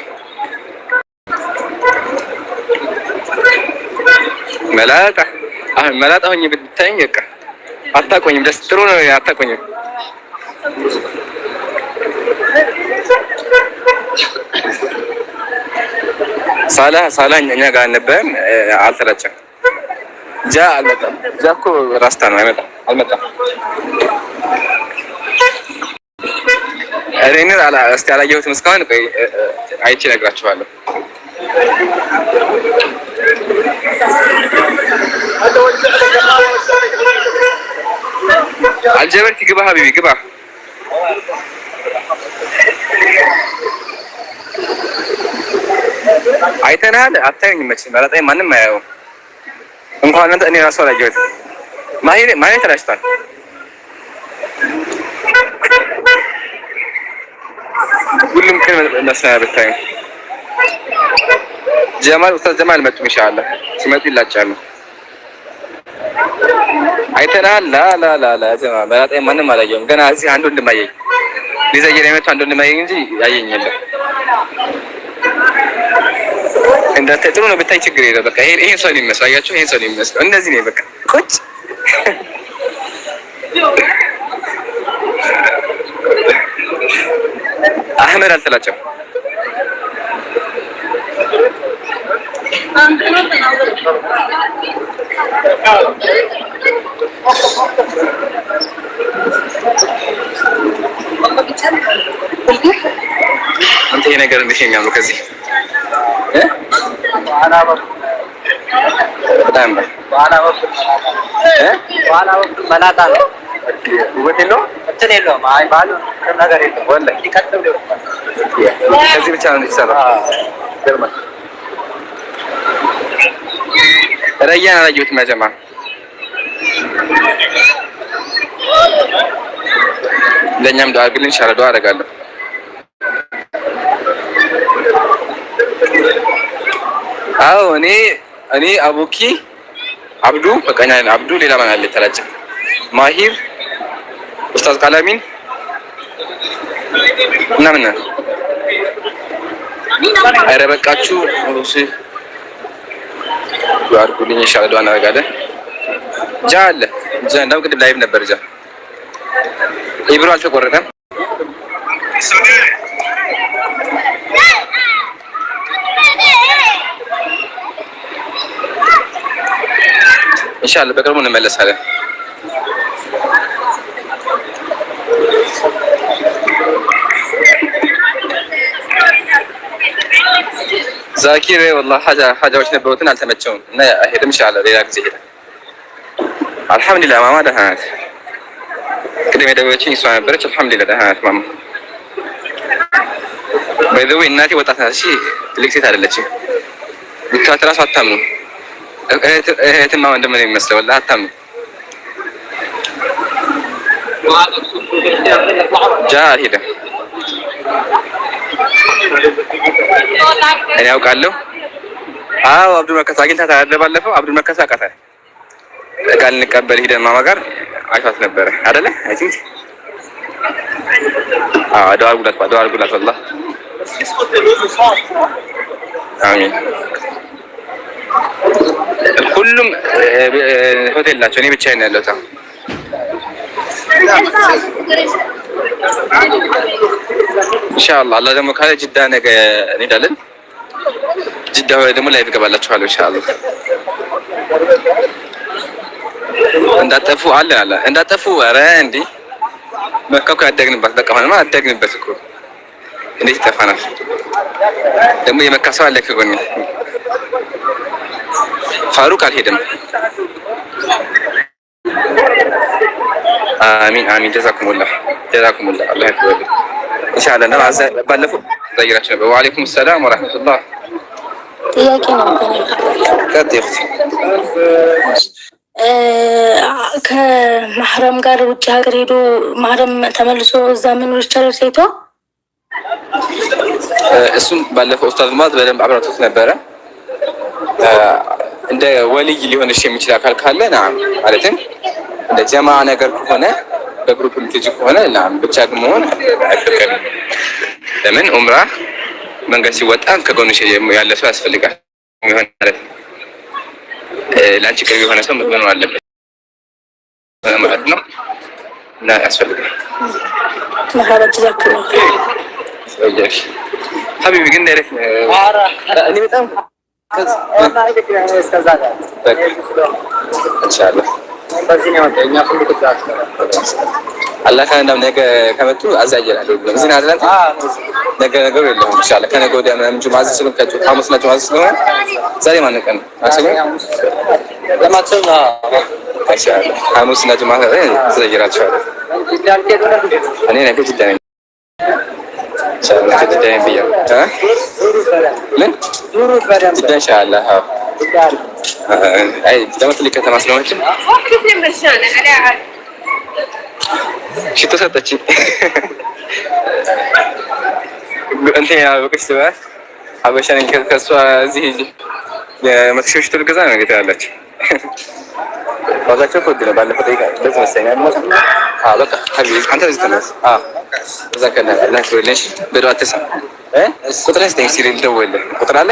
መላጣ ሆኜ ብታይኝ በቃ አታቆኝም። ደስ ጥሩ ነው። አታቆኝም። ሳላ እኛ ጋር አልነበረም። አልተላጨም። ጃ አልመጣም። ጃ እኮ ራስታ ነው። አልመጣም። እኔን እስቲ አላየሁትም እስካሁን። ቆይ አይቼ እነግራችኋለሁ። አልጀበርቲ ግባ ሀቢቢ ግባ። አይተናል። አታዩኝም መቼም መላጣኝ ማንም አያየውም። እንኳን እኔ ራሱ አላየሁትም። ማሄ ተላጭቷል። ሁሉም ግን መስሪያ ብታዩ ጀማል ኡስታዝ ጀማል መጡ። ኢንሻአላህ ሲመጡ ይላጫሉ። አይተናል። ላ ጀማል መላጣኝ ማንም አላየውም። ገና እዚህ አንዱ እንደማየኝ ሊዘየር የመጣ እንደሆነ ማየኝ እንጂ ያየኝ የለም። እንዳንተ ጥሩ ነው ብታይ ችግር የለም። በቃ ይሄ ሰው ነው የሚመስለው። አያችሁ ይሄ ሰው ነው የሚመስለው። እንደዚህ ነው በቃ ቁጭ አህመድ አልተላጨም። አንተ ይሄ ነገር እንዴት የሚያምሩ ከዚህ በጣም መላጣ ነው። ውበት የለውም እንትን የለውም። አይ ባሉ ነገር የለውም። ወላሂ ይቀጥል ነው። ከዚህ ብቻ ነው የሚሰራው። ገርማ ረያን አላየሁትም። ያጀማ ለእኛም ዱዓ አድርግልን። ኢንሻአላህ ዱዓ አደርጋለሁ። አዎ እኔ አቡኪ አብዱ በቀኛ አብዱ ሌላ ማን አለ ተላጨ ማሂር ኡስታዝ ቃላሚን እና ምን ኧረ በቃችሁ ሩሲ ያርጉልኝ። ኢንሻአላህ ዱዓ እናደርጋለን። ጃ አለ ጃ እንደውም ቅድም ላይቭ ነበር። ጃ ኢብሮ አልተቆረጠም። ኢንሻአላህ በቅርቡ እንመለሳለን። ዛኪር والله ሐጃዎች ነበሩትን አልተመቸውም እና ሄድም ኢንሻአላህ ሌላ ጊዜ ሄደ። አልሐምዱሊላህ ማማ ደህና ናት። ቅድም የደወለችኝ እሷ ነበረች። አልሐምዱሊላህ ደህና ናት ማማ። በዚህ እናቴ ወጣት ናት። እሺ ትልቅ ሴት አይደለችም። ብቻት እራሱ አታምኑ። እህትና ወንድም ነው የሚመስለው። ወላሂ አታምኑ። ጃ ሄደ እኔ አውቃለሁ። አዎ አብዱል መከሳ አግኝታት አይደለ? ባለፈው አብዱል መከሳ አውቃታለሁ። ቃል እንቀበል ሂደን ማማ ጋር አይቷት ነበረ አይደለ? አይ ቲንክ ዱዓ አድርጉላት ወላሂ። አሚን። ሁሉም ሆቴል ናቸው። እኔ ብቻዬን ነው ያለሁት። ኢንሻአላህ አላህ ደግሞ ካለ ጅዳ ነገ እንሄዳለን። ጅዳ ደግሞ ላይ እገባላችኋለሁ ኢንሻአላህ። እንዳጠፉ አለ እንዳጠፉ። ኧረ እንዴ መካ እኮ ያደግንባት በቃ ማለት አደግንበት እኮ እንዴት ይጠፋናል? ደግሞ የመካ ሰው አለ ከጎኔ። ፋሩቅ አልሄድም። አሚን አሚን። ጀዛኩሙላህ አላህ ያክብር ኢንሻአላህ። እና ባለፈው ዘይራችሁ ነበር። ወአለይኩም ሰላም ወራህመቱላህ። ጥያቄ ነበር ከማህረም ጋር ውጭ ሀገር ሄዶ ማህረም ተመልሶ እዛ መኖር ይቻላል ሴቷ? እሱም ባለፈው ኡስታዝ ማለት በደንብ አብራርቶት ነበረ። እንደ ወልይ ሊሆንሽ የሚችል አካል ካለ ናም ማለትም እንደ ጀማ ነገር ከሆነ በግሩፕ ልትጅ ከሆነ ናም ብቻ ግን መሆን አይፈቀድም። ለምን ኡምራ መንገድ ሲወጣ ከጎንሽ ያለ ሰው ያስፈልጋል። ይሆን ማለት ላንቺ ቅርብ የሆነ ሰው መሆን አለበት ማለት ነው እና ያስፈልጋል። ማህረም ተዘክሮ ወይስ ሀቢቢ ግን ዳይሬክት እኔ በጣም አላህ ከእንዳም ነገ ከመጡ አዛየናለሁ። እዚህ ናዝራት ነገ ነገሩ የለውም። ኢንሻአላህ ከነገ ወዲያ ምናምን ጁማ ስለሆነ ከጁ ሐሙስ ነው ጁማ ስለሆነ ዛሬ ማን ቀን ነው? ለማክሰኞ ኢንሻአላህ ሐሙስ ነው ጁማ ስለይራችኋለሁ። እኔ ነገ ጅዳ ነኝ። ኢንሻአላህ ጅዳ ነኝ ብያለሁ። ምን ጅዳ ኢንሻአላህ አይ ደግሞ ትልቅ ከተማ ስለሆነች ሽቶ ሰጠችኝ። እንትን ያበቀች ትበል ሀበሻ ነኝ ከእሷ እዚህ የመቶ ሺህ ሽቶ ልገዛ ነው ያላችሁ። ዋጋቸው እኮ ውድ ነው። ባለፈው ጠይቃ እንደዚህ መሰለኝ በቃ አንተ እዚህ ተነስ። እዛ ከነ ላይክ ወለሽ በዶአተሳ ቁጥር ስጠኝ ሲል ደውልልህ ቁጥር አለ